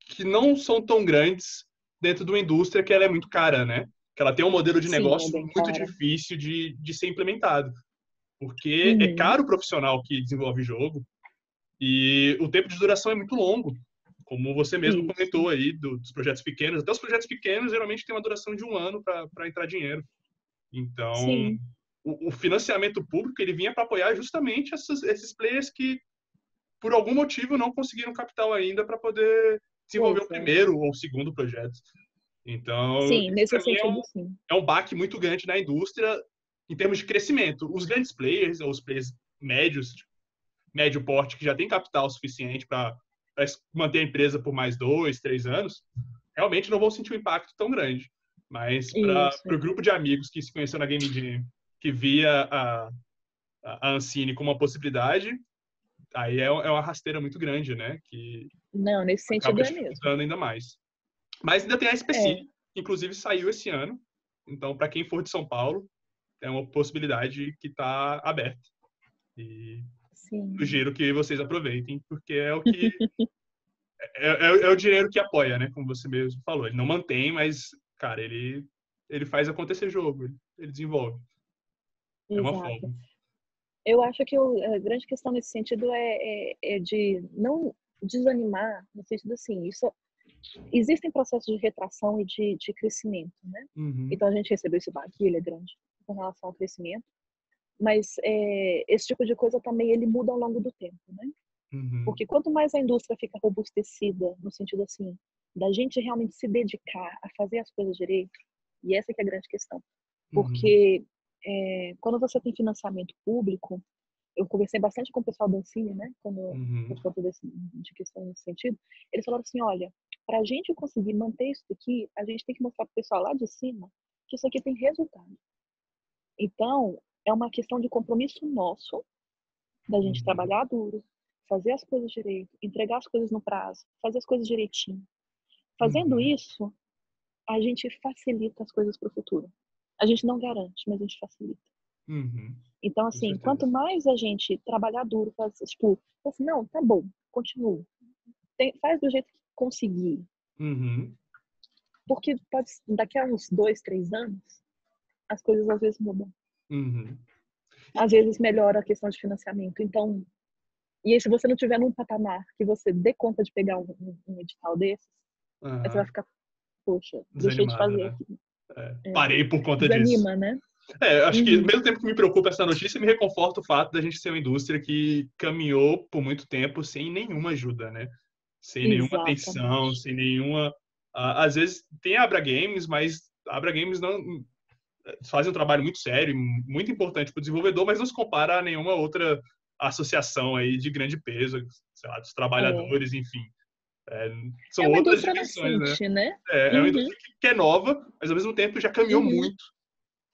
que não são tão grandes dentro de uma indústria que ela é muito cara, né? Que ela tem um modelo de negócio muito difícil de ser implementado. Porque é caro o profissional que desenvolve jogo e o tempo de duração é muito longo. Como você mesmo comentou aí dos projetos pequenos. Até os projetos pequenos geralmente têm uma duração de 1 ano para entrar dinheiro. Então, o financiamento público ele vinha para apoiar justamente esses players que, por algum motivo, não conseguiram capital ainda para poder desenvolver o primeiro ou o segundo projeto. Então, nesse sentido, é um baque muito grande na indústria em termos de crescimento. Os grandes players, ou os players médios, médio porte, que já tem capital suficiente para manter a empresa por mais 2, 3 anos, realmente não vão sentir um impacto tão grande. Mas para o grupo de amigos que se conheceu na Game Jam, que via a Ancine como uma possibilidade, aí é uma rasteira muito grande, né? Que não, nesse sentido é mesmo. Ainda mais. Mas ainda tem a SPC, que inclusive saiu esse ano. Então, para quem for de São Paulo, é uma possibilidade que está aberta. E sugiro que vocês aproveitem, porque é o que é o dinheiro que apoia, né? Como você mesmo falou. Ele não mantém, mas, cara, ele faz acontecer jogo, ele desenvolve. É uma forma. Eu acho que a grande questão nesse sentido é de não desanimar, no sentido assim, existem processos de retração e de crescimento, né? Então a gente recebeu esse baque, ele é grande com relação ao crescimento, mas esse tipo de coisa também ele muda ao longo do tempo, né? Porque quanto mais a indústria fica robustecida, no sentido assim, da gente realmente se dedicar a fazer as coisas direito, e essa que é a grande questão. Porque quando você tem financiamento público, eu conversei bastante com o pessoal do Ancine, né, por conta de questão nesse sentido, eles falaram assim, olha, para a gente conseguir manter isso aqui, a gente tem que mostrar para o pessoal lá de cima que isso aqui tem resultado. Então, é uma questão de compromisso nosso, da gente trabalhar duro, fazer as coisas direito, entregar as coisas no prazo, fazer as coisas direitinho. Fazendo isso, a gente facilita as coisas para o futuro. A gente não garante, mas a gente facilita. Então, assim, quanto mais a gente trabalhar duro, tipo, assim, não, tá bom, continua. Faz do jeito que conseguir. Porque daqui a uns 2, 3 anos, as coisas às vezes mudam. Às vezes melhora a questão de financiamento. Então, e aí se você não tiver num patamar que você dê conta de pegar um edital desses, aí você vai ficar, poxa, deixei de fazer, né? Aqui. Parei por conta Desanima, disso. Né? Acho que, ao mesmo tempo que me preocupa essa notícia, me reconforta o fato da gente ser uma indústria que caminhou por muito tempo sem nenhuma ajuda, né? Sem nenhuma atenção, sem nenhuma... às vezes tem a Abra Games, mas a Abra Games não fazem um trabalho muito sério, muito importante para o desenvolvedor, mas não se compara a nenhuma outra associação aí de grande peso, sei lá, dos trabalhadores, enfim. São uma outras indústria dimensões, nascente, né? É uma indústria que é nova, mas ao mesmo tempo já caminhou muito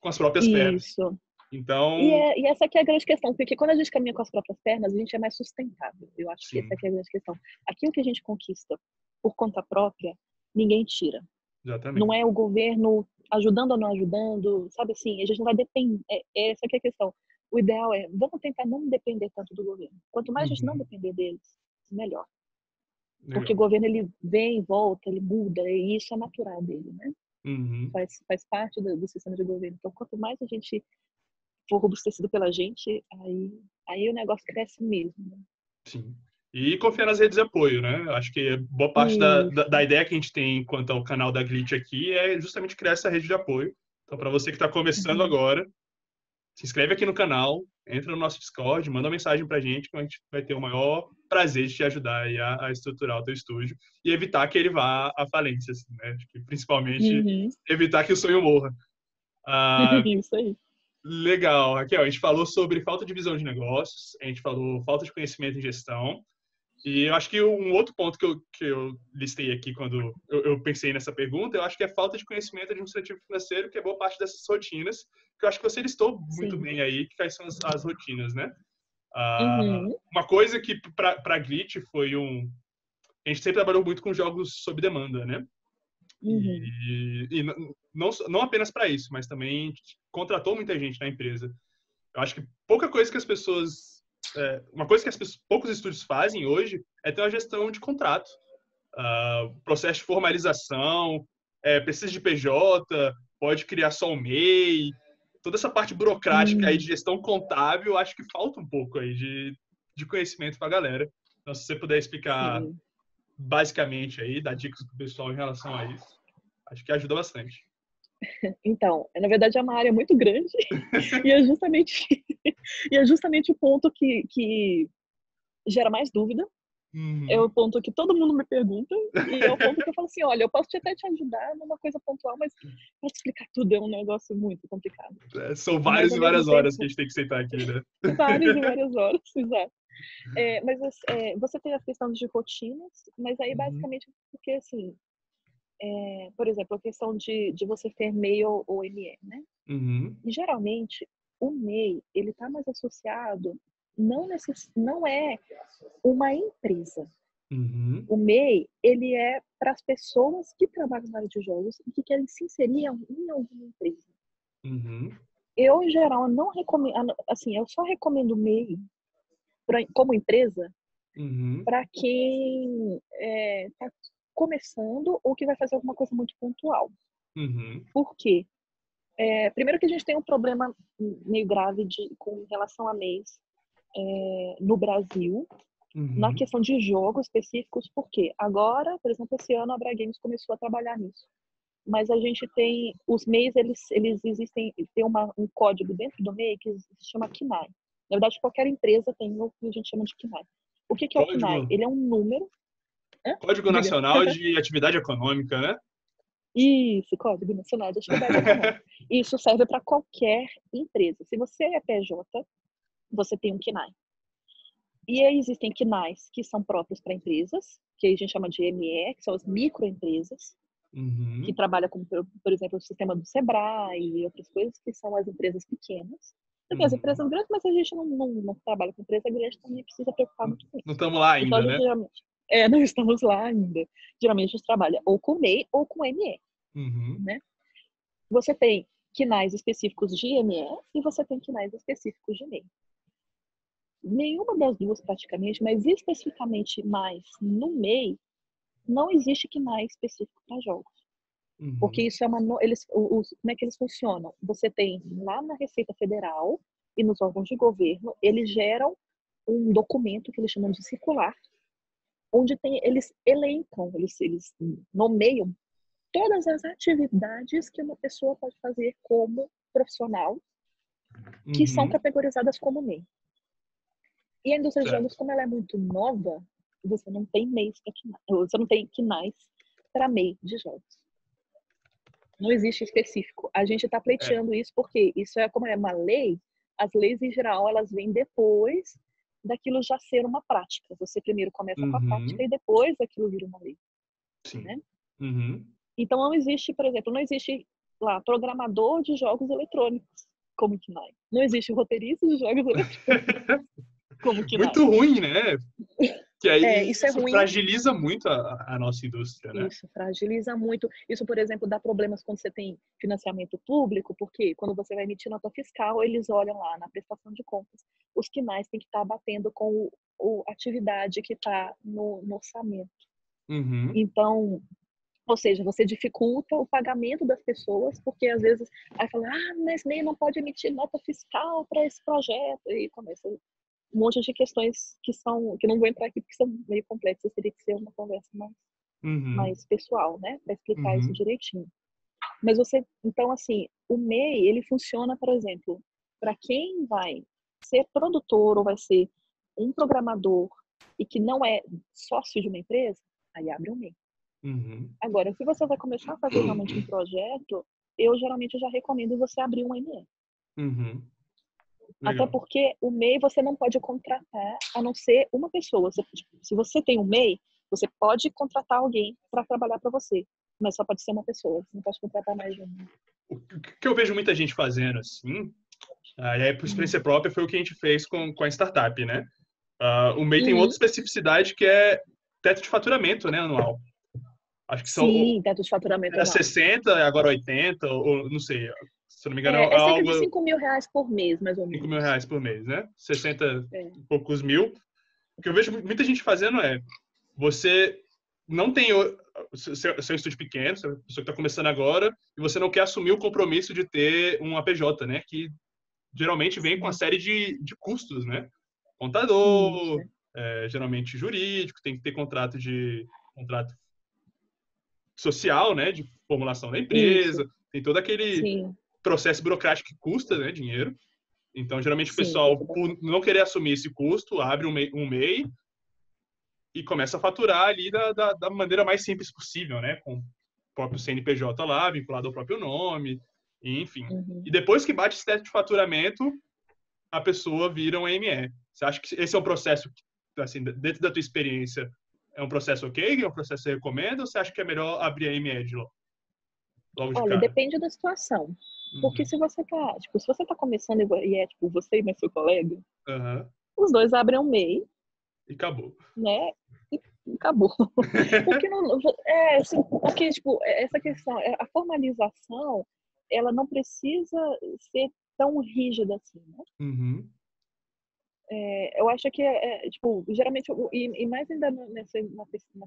com as próprias pernas. Isso. Então... E essa aqui é a grande questão, porque quando a gente caminha com as próprias pernas, a gente é mais sustentável. Eu acho que essa aqui é a grande questão. Aquilo que a gente conquista por conta própria, ninguém tira. Exatamente. Não é o governo ajudando ou não ajudando, sabe assim? A gente não vai depender. Essa aqui é a questão. O ideal é, vamos tentar não depender tanto do governo. Quanto mais a gente não depender deles, melhor. Legal. Porque o governo, ele vem, volta, ele muda, e isso é natural dele, né? Faz parte do sistema de governo. Então, quanto mais a gente for robustecido pela gente, aí o negócio cresce mesmo. Né? Sim. E confiar nas redes de apoio, né? Acho que boa parte da ideia que a gente tem quanto ao canal da Glitch aqui é justamente criar essa rede de apoio. Então, para você que está começando agora, se inscreve aqui no canal, entra no nosso Discord, manda uma mensagem para a gente, que a gente vai ter o maior prazer de te ajudar aí a estruturar o teu estúdio e evitar que ele vá à falência, assim, né? Principalmente evitar que o sonho morra. Isso aí. Legal, Raquel. A gente falou sobre falta de visão de negócios, a gente falou falta de conhecimento em gestão. E eu acho que um outro ponto que eu listei aqui quando eu pensei nessa pergunta, eu acho que é falta de conhecimento administrativo financeiro, que é boa parte dessas rotinas, que eu acho que você listou muito bem aí, quais são as rotinas, né? Uma coisa que para a Glitch foi a gente sempre trabalhou muito com jogos sob demanda, né? E não apenas para isso, mas também contratou muita gente na empresa. Eu acho que pouca coisa que as pessoas... uma coisa que poucos estúdios fazem hoje é ter uma gestão de contrato. Processo de formalização, precisa de PJ, pode criar só um MEI. Toda essa parte burocrática aí de gestão contábil, acho que falta um pouco aí de conhecimento para a galera. Então, se você puder explicar basicamente aí, dar dicas para o pessoal em relação a isso, acho que ajuda bastante. Então, na verdade é uma área muito grande e é justamente o ponto que gera mais dúvida. É o ponto que todo mundo me pergunta e é o ponto que eu falo assim, olha, eu posso até te ajudar numa coisa pontual, mas para explicar tudo é um negócio muito complicado. São várias e várias horas que a gente tem que sentar aqui, né? Várias e várias horas, exato. Mas você tem as questões de rotinas, mas aí basicamente porque assim, por exemplo, a questão de você ter MEI ou ME, né? E geralmente o MEI ele está mais associado, não é uma empresa. O MEI ele é para as pessoas que trabalham na área de jogos e que querem se inserir em alguma empresa. Eu em geral não recomendo, assim, eu só recomendo o MEI como empresa para quem está começando ou que vai fazer alguma coisa muito pontual. Por quê? Primeiro que a gente tem um problema meio grave com relação a MEIs no Brasil, na questão de jogos específicos, porque agora, por exemplo, esse ano a Abra Games começou a trabalhar nisso. Mas a gente tem, os MEIs, eles existem, tem um código dentro do MEI que se chama KNAI. Na verdade, qualquer empresa tem o que a gente chama de KNAI. O que é o CNAE? Ele é um número... Código Nacional de Atividade Econômica, né? Isso, Código Nacional de Atividade Econômica. Isso serve para qualquer empresa. Se você é PJ, você tem um CNAE. E aí existem CNAEs que são próprios para empresas, que a gente chama de ME, que são as microempresas, que trabalham com, por exemplo, o sistema do Sebrae e outras coisas, que são as empresas pequenas. Tem as empresas grandes, mas a gente não trabalha com empresa grande, então nem precisa preocupar muito com isso. Não estamos lá ainda, então, né? Geralmente, não estamos lá ainda. Geralmente a gente trabalha ou com MEI ou com ME. Né? Você tem CNAEs específicos de ME e você tem CNAEs específicos de MEI. Nenhuma das duas praticamente, mas especificamente mais no MEI, não existe CNAE específico para jogos. Porque isso é como é que eles funcionam? Você tem lá na Receita Federal e nos órgãos de governo, eles geram um documento que eles chamam de circular, onde eles elencam, eles nomeiam todas as atividades que uma pessoa pode fazer como profissional, que são categorizadas como MEI. E a indústria de jogos, como ela é muito nova, você não tem MEIs para CNAEs, você não tem CNAEs para MEI de jogos. Não existe específico. A gente está pleiteando isso porque isso como é uma lei, as leis em geral elas vêm depois daquilo já ser uma prática. Você primeiro começa com a prática e depois aquilo vira uma lei. Sim. Né? Então não existe, por exemplo, não existe lá programador de jogos eletrônicos como CNAE. Não existe roteirista de jogos eletrônicos como CNAE. Muito ruim, né? Que aí isso é ruim. Fragiliza muito a nossa indústria, né? Isso fragiliza muito. Isso, por exemplo, dá problemas quando você tem financiamento público, porque quando você vai emitir nota fiscal, eles olham lá na prestação de contas. Os CNAEs têm que estar batendo com a atividade que está no orçamento. Então, ou seja, você dificulta o pagamento das pessoas, porque às vezes aí fala, mas MEI não pode emitir nota fiscal para esse projeto, e começa um monte de questões que não vou entrar aqui porque são meio complexas, teria que ser uma conversa mais pessoal, né, para explicar isso direitinho. Mas então assim, o MEI, ele funciona, por exemplo, para quem vai ser produtor ou vai ser um programador e que não é sócio de uma empresa, aí abre um MEI. Agora, se você vai começar a fazer realmente um projeto, eu geralmente já recomendo você abrir um ME. Até porque o MEI você não pode contratar a não ser uma pessoa. Se você tem um MEI, você pode contratar alguém para trabalhar para você, mas só pode ser uma pessoa. Você não pode contratar mais de uma. O que eu vejo muita gente fazendo assim, e aí por experiência própria, foi o que a gente fez com a startup, né? O MEI tem outra especificidade que é teto de faturamento, né, anual. Acho que Sim, teto de faturamento era anual. 60, agora 80, ou não sei. Se não me engano, é cerca algo... de R$5.000 por mês, mais ou menos. R$5.000 por mês, né? 60 e poucos mil. O que eu vejo muita gente fazendo você não tem seu estúdio pequeno, você é uma pessoa que está começando agora, e você não quer assumir o compromisso de ter um APJ, né? Que geralmente vem com uma série de custos, né? Contador, geralmente jurídico, tem que ter contrato social, né? De formulação da empresa, tem todo aquele processo burocrático que custa, né? Dinheiro. Então, geralmente o pessoal, por não querer assumir esse custo, abre um MEI e começa a faturar ali da maneira mais simples possível, né? Com o próprio CNPJ lá, vinculado ao próprio nome, enfim. E depois que bate esse teto de faturamento, a pessoa vira um ME. Você acha que esse é um processo, assim, dentro da tua experiência, é um processo ok? É um processo que você recomenda? Ou você acha que é melhor abrir a ME logo de Olha, cara? depende da situação. Porque se você tá começando e você e mais seu colega, os dois abrem um MEI. E acabou. Né? E acabou. Porque essa questão, a formalização, ela não precisa ser tão rígida assim, né? Eu acho que geralmente, e mais ainda na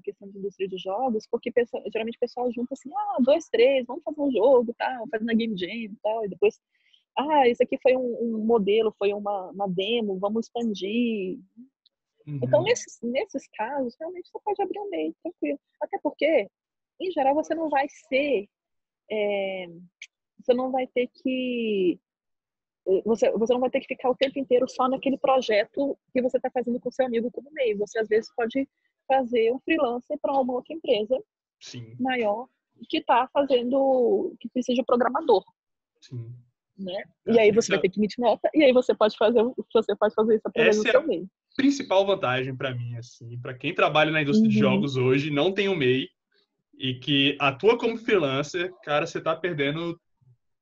questão de indústria de jogos, porque geralmente o pessoal junta assim, 2, 3, vamos fazer um jogo, tal, faz na Game Jam e tal, e depois, esse aqui foi um modelo, foi uma demo, vamos expandir. Então, nesses casos, realmente você pode abrir um MEI, tranquilo. Até porque, em geral, você não vai ter que Você não vai ter que ficar o tempo inteiro só naquele projeto que você está fazendo com seu amigo como MEI. Você, às vezes, pode fazer um freelancer para uma outra empresa Sim. maior que está fazendo, que precisa de programador. Sim. Né? E aí você vai ter que emitir nota, e aí você pode fazer isso através do seu MEI. Principal vantagem para mim, assim, para quem trabalha na indústria de jogos hoje, não tem um MEI e que atua como freelancer, cara, você tá perdendo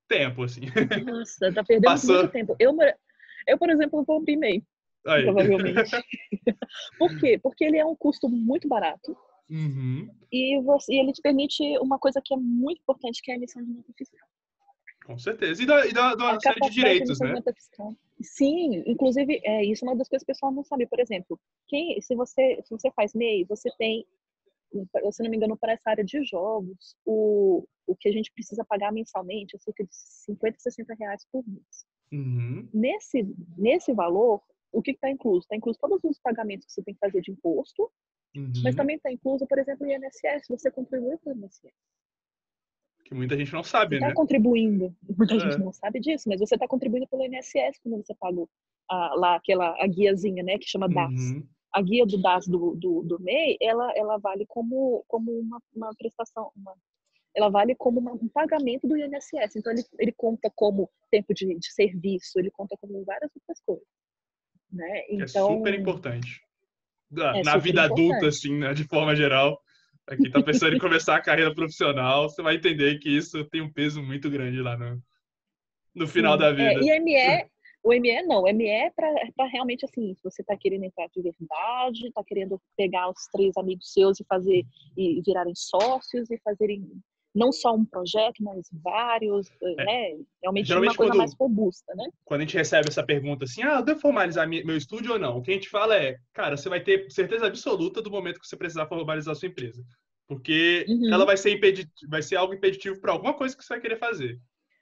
tempo, assim. Nossa, tá perdendo muito tempo. Eu, por exemplo, vou abrir MEI, provavelmente. Por quê? Porque ele é um custo muito barato. E ele te permite uma coisa que é muito importante, que é a emissão de nota fiscal. Com certeza. E dá uma série de direitos, né? Sim, inclusive, isso é uma das coisas que o pessoal não sabe. Por exemplo, se você faz MEI, você tem, se não me engano, para essa área de jogos, o que a gente precisa pagar mensalmente é cerca de 50, 60 reais por mês. Nesse valor, o que está incluso? Está incluso todos os pagamentos que você tem que fazer de imposto, mas também está incluso, por exemplo, o INSS, você contribui para o INSS. Que muita gente não sabe, você né? Está contribuindo. Muita gente não sabe disso, mas você está contribuindo pelo INSS quando você paga lá a guiazinha, né, que chama DAS. A guia do DAS do MEI, ela vale como uma prestação, ela vale como um pagamento do INSS. Então, ele conta como tempo de serviço, ele conta como várias outras coisas. Né? Então, é super importante. Na vida adulta, assim, né, de forma geral. Aqui tá pensando em começar a carreira profissional, você vai entender que isso tem um peso muito grande lá no final da vida. E o ME não, o ME é para realmente assim, se você tá querendo entrar de verdade, tá querendo pegar os 3 amigos seus e virarem sócios e fazerem não só um projeto, mas vários, né? Realmente uma coisa mais robusta, né? Quando a gente recebe essa pergunta assim, eu devo formalizar meu estúdio ou não? O que a gente fala é, cara, você vai ter certeza absoluta do momento que você precisar formalizar a sua empresa. Porque ela vai ser algo impeditivo para alguma coisa que você vai querer fazer.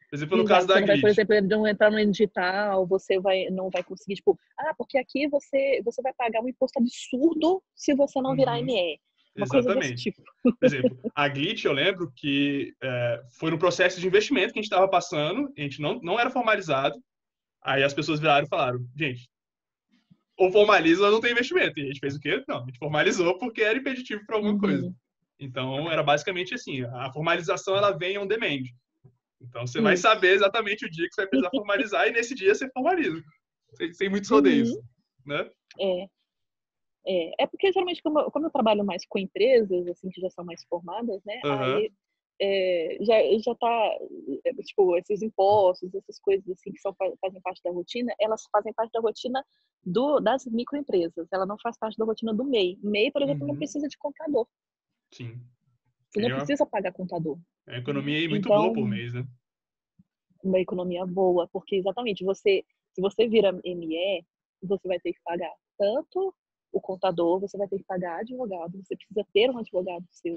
Por exemplo, no caso da Você não vai, Glitch. por exemplo, não entrar no edital, você não vai conseguir, tipo, porque aqui você vai pagar um imposto absurdo se você não virar ME. Uma coisa desse tipo. Por exemplo, a Glitch, eu lembro que foi no processo de investimento que a gente estava passando, a gente não era formalizado, aí as pessoas viraram e falaram, gente, ou formaliza ou não tem investimento. E a gente fez o quê? Não, a gente formalizou porque era impeditivo para alguma coisa. Então, era basicamente assim, a formalização ela vem on demand. Então, você vai saber exatamente o dia que você vai precisar formalizar e nesse dia você formaliza. Sem muitos rodeios, né? É porque geralmente, como eu trabalho mais com empresas, assim, que já são mais formadas, né? Aí já tá, tipo, esses impostos, essas coisas assim que fazem parte da rotina, elas fazem parte da rotina das microempresas. Ela não faz parte da rotina do MEI. MEI, por exemplo, não precisa de contador. Sim. Você não precisa pagar contador. É uma economia muito boa por mês, né? Uma economia boa, porque exatamente, se você vira ME, você vai ter que pagar tanto o contador, você vai ter que pagar advogado, você precisa ter um advogado seu.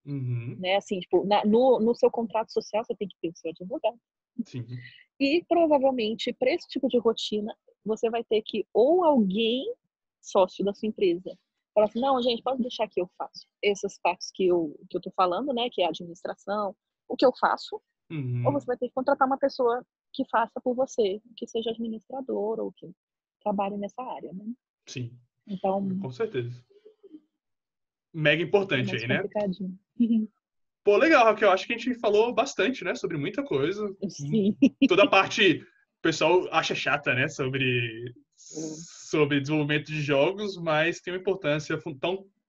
Né? Assim, tipo, no seu contrato social, você tem que ter o seu advogado. Sim. E provavelmente, para esse tipo de rotina, você vai ter que, ou alguém sócio da sua empresa, falar assim, não, gente, pode deixar que eu faço. Essas partes que eu tô falando, né, que é a administração, o que eu faço, ou você vai ter que contratar uma pessoa que faça por você, que seja administrador ou que trabalhe nessa área, né? Sim. Então, com certeza. Mega importante aí, né? Pô, legal, Raquel. Acho que a gente falou bastante, né? Sobre muita coisa. Sim. Toda a parte o pessoal acha chata, né? Sobre desenvolvimento de jogos, mas tem uma importância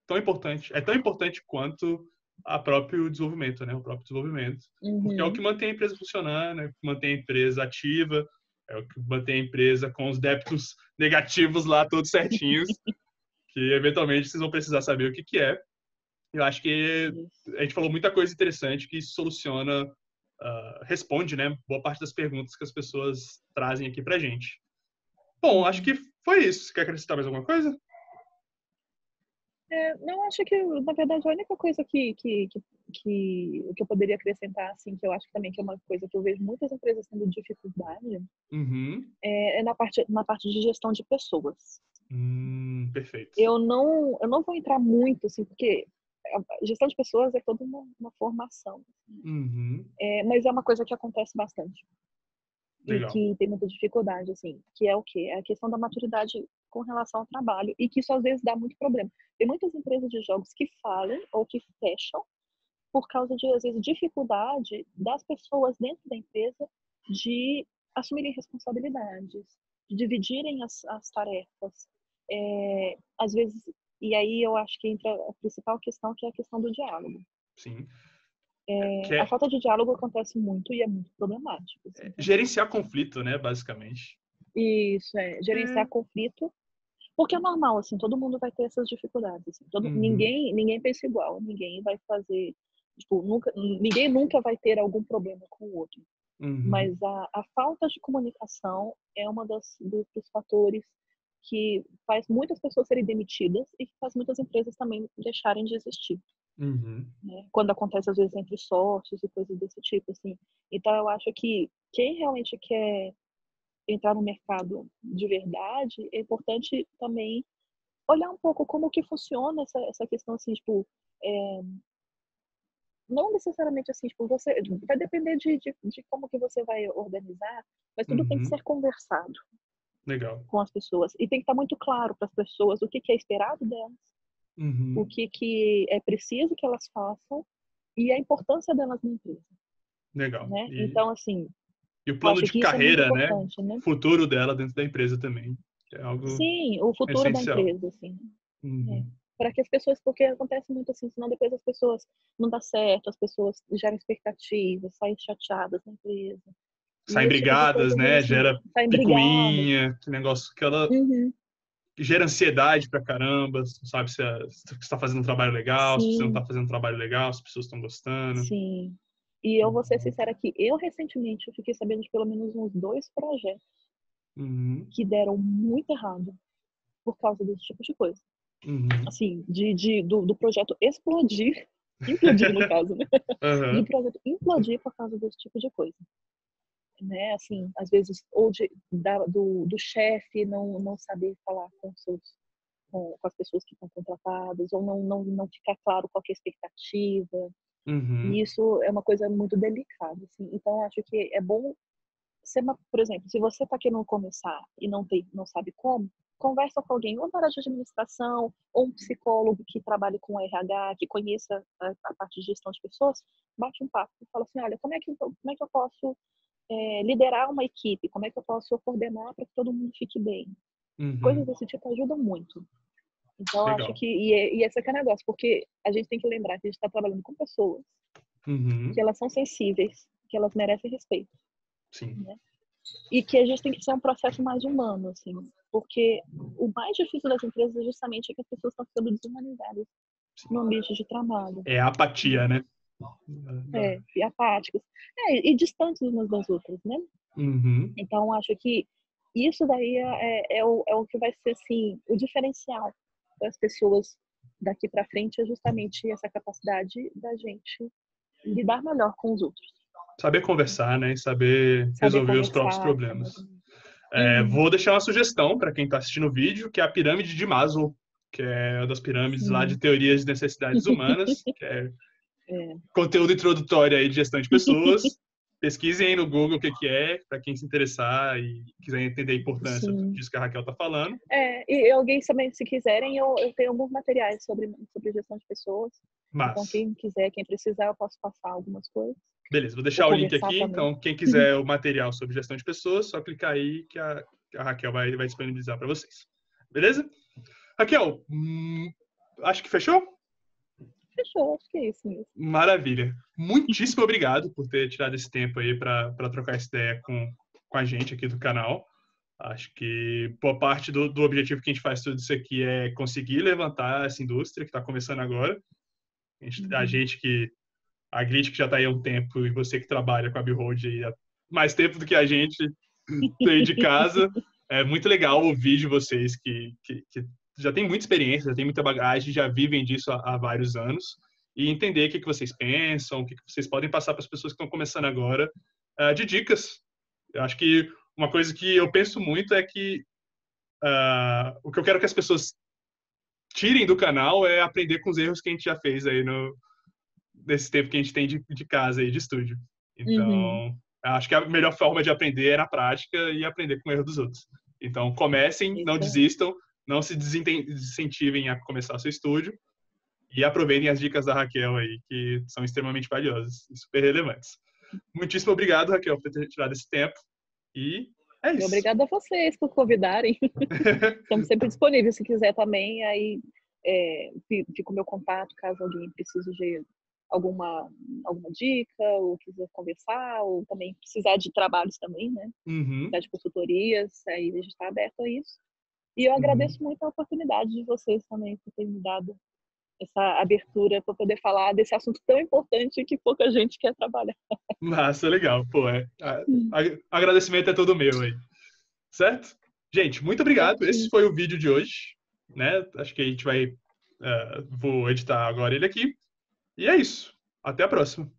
tão importante. É tão importante quanto o próprio desenvolvimento, né? O próprio desenvolvimento. Porque é o que mantém a empresa funcionando, é o que mantém a empresa ativa, é o que mantém a empresa com os débitos negativos lá todos certinhos, que eventualmente vocês vão precisar saber o que é. Eu acho que a gente falou muita coisa interessante que soluciona, responde, né, boa parte das perguntas que as pessoas trazem aqui pra gente. Bom, acho que foi isso. Você quer acrescentar mais alguma coisa? Não, acho que, na verdade, a única coisa que eu poderia acrescentar, assim, que eu acho também que é uma coisa que eu vejo muitas empresas tendo dificuldade, é na parte de gestão de pessoas. Perfeito. Eu não vou entrar muito, assim, porque a gestão de pessoas é toda uma formação. Mas é uma coisa que acontece bastante. e que tem muita dificuldade, assim, que é o quê? É a questão da maturidade com relação ao trabalho, e que isso às vezes dá muito problema. Tem muitas empresas de jogos que falem ou que fecham por causa de, às vezes, dificuldade das pessoas dentro da empresa de assumirem responsabilidades, de dividirem as tarefas. Às vezes, e aí eu acho que entra a principal questão, que é a questão do diálogo. Sim. A falta de diálogo acontece muito e é muito problemático. Assim, gerenciar conflito, né, basicamente. Isso, gerenciar conflito, porque é normal, assim, todo mundo vai ter essas dificuldades. Assim, ninguém pensa igual, ninguém vai fazer, tipo, ninguém nunca vai ter algum problema com o outro. Mas a falta de comunicação é uma dos fatores que faz muitas pessoas serem demitidas e que faz muitas empresas também deixarem de existir. Né? Quando acontece, às vezes, entre sócios e coisas desse tipo, assim. Então, eu acho que quem realmente quer entrar no mercado de verdade, é importante também olhar um pouco como que funciona essa questão, assim, tipo, não necessariamente assim, tipo, você vai depender de como que você vai organizar, mas tudo tem que ser conversado. Legal. Com as pessoas. E tem que estar muito claro para as pessoas o que é esperado delas, o que é preciso que elas façam e a importância delas na empresa. Legal. Né? Então, assim... E o plano de carreira, né? né? Futuro dela dentro da empresa também. É algo Sim, o futuro essencial. da empresa, assim. Para que as pessoas... Porque acontece muito assim, senão depois as pessoas não dá certo, as pessoas geram expectativas, saem chateadas na empresa. Saem brigadas, tipo né? assim, Gera picuinha, que negócio que ela gera ansiedade pra caramba, não sabe se você está fazendo um trabalho legal, se você não está fazendo um trabalho legal, se as pessoas estão gostando. Sim. E eu vou ser sincera que eu recentemente fiquei sabendo de pelo menos uns 2 projetos que deram muito errado por causa desse tipo de coisa. Assim, do projeto implodir no caso, né? Do projeto implodir por causa desse tipo de coisa. Né? Assim, às vezes, ou do chefe não saber falar com as pessoas que estão contratadas, ou não ficar claro qual que é a expectativa. E isso é uma coisa muito delicada, assim. Então, acho que é bom por exemplo, se você está querendo começar e não sabe como, conversa com alguém, ou na área de administração, ou um psicólogo que trabalhe com RH, que conheça a parte de gestão de pessoas, bate um papo e fala assim, olha, como é que eu posso liderar uma equipe? Como é que eu posso coordenar para que todo mundo fique bem? Coisas desse tipo ajudam muito. Então, acho que... E esse aqui é o negócio, porque a gente tem que lembrar que a gente está trabalhando com pessoas que elas são sensíveis, que elas merecem respeito. Sim. Né? E que a gente tem que ser um processo mais humano, assim, porque o mais difícil das empresas é justamente que as pessoas estão sendo desumanizadas no ambiente de trabalho. É a apatia, né? E apáticos. E distantes umas das outras, né? Então, acho que isso daí é o que vai ser, assim, o diferencial das pessoas daqui para frente, é justamente essa capacidade da gente lidar melhor com os outros. Saber conversar, né? E saber resolver os próprios problemas. Vou deixar uma sugestão para quem está assistindo o vídeo, que é a pirâmide de Maslow, que é uma das pirâmides lá de teorias de necessidades humanas, que é conteúdo introdutório aí de gestão de pessoas. Pesquisem aí no Google o que é, para quem se interessar e quiser entender a importância disso que a Raquel está falando. E alguém também, se quiserem, eu tenho alguns materiais sobre gestão de pessoas. Então, quem quiser, quem precisar, eu posso passar algumas coisas. Beleza, vou deixar o link aqui. Também. Então, quem quiser o material sobre gestão de pessoas, só clicar aí que a Raquel vai disponibilizar para vocês. Beleza? Raquel, acho que fechou? Fechou, acho que é isso mesmo. Maravilha. Muitíssimo obrigado por ter tirado esse tempo aí para trocar essa ideia com a gente aqui do canal. Acho que boa parte do objetivo que a gente faz tudo isso aqui é conseguir levantar essa indústria que está começando agora. A Grit, que já está aí há um tempo, e você que trabalha com a Behold aí há mais tempo do que a gente aí de casa. É muito legal ouvir de vocês que já tem muita experiência, já tem muita bagagem, já vivem disso há vários anos, e entender o que vocês pensam, o que vocês podem passar para as pessoas que estão começando agora, de dicas. Eu acho que uma coisa que eu penso muito é que o que eu quero que as pessoas tirem do canal é aprender com os erros que a gente já fez aí nesse tempo que a gente tem de casa aí, de estúdio. Então, Acho que a melhor forma de aprender é na prática e aprender com o erro dos outros. Então, comecem, não desistam, não se desincentivem a começar seu estúdio e aproveitem as dicas da Raquel aí, que são extremamente valiosas e super relevantes. Muitíssimo obrigado, Raquel, por ter tirado esse tempo. E é isso. E obrigada a vocês por convidarem. Estamos sempre disponíveis, se quiser também. Aí fica o meu contato, caso alguém precise de alguma dica, ou quiser conversar, ou também precisar de trabalhos também, né? Precisar de consultorias, aí a gente está aberto a isso. E eu agradeço muito a oportunidade de vocês também por terem me dado essa abertura para poder falar desse assunto tão importante que pouca gente quer trabalhar. Massa, legal. Pô, agradecimento é todo meu aí. Certo? Gente, muito obrigado. Esse foi o vídeo de hoje, né? Acho que a gente vai... vou editar agora ele aqui. E é isso. Até a próxima.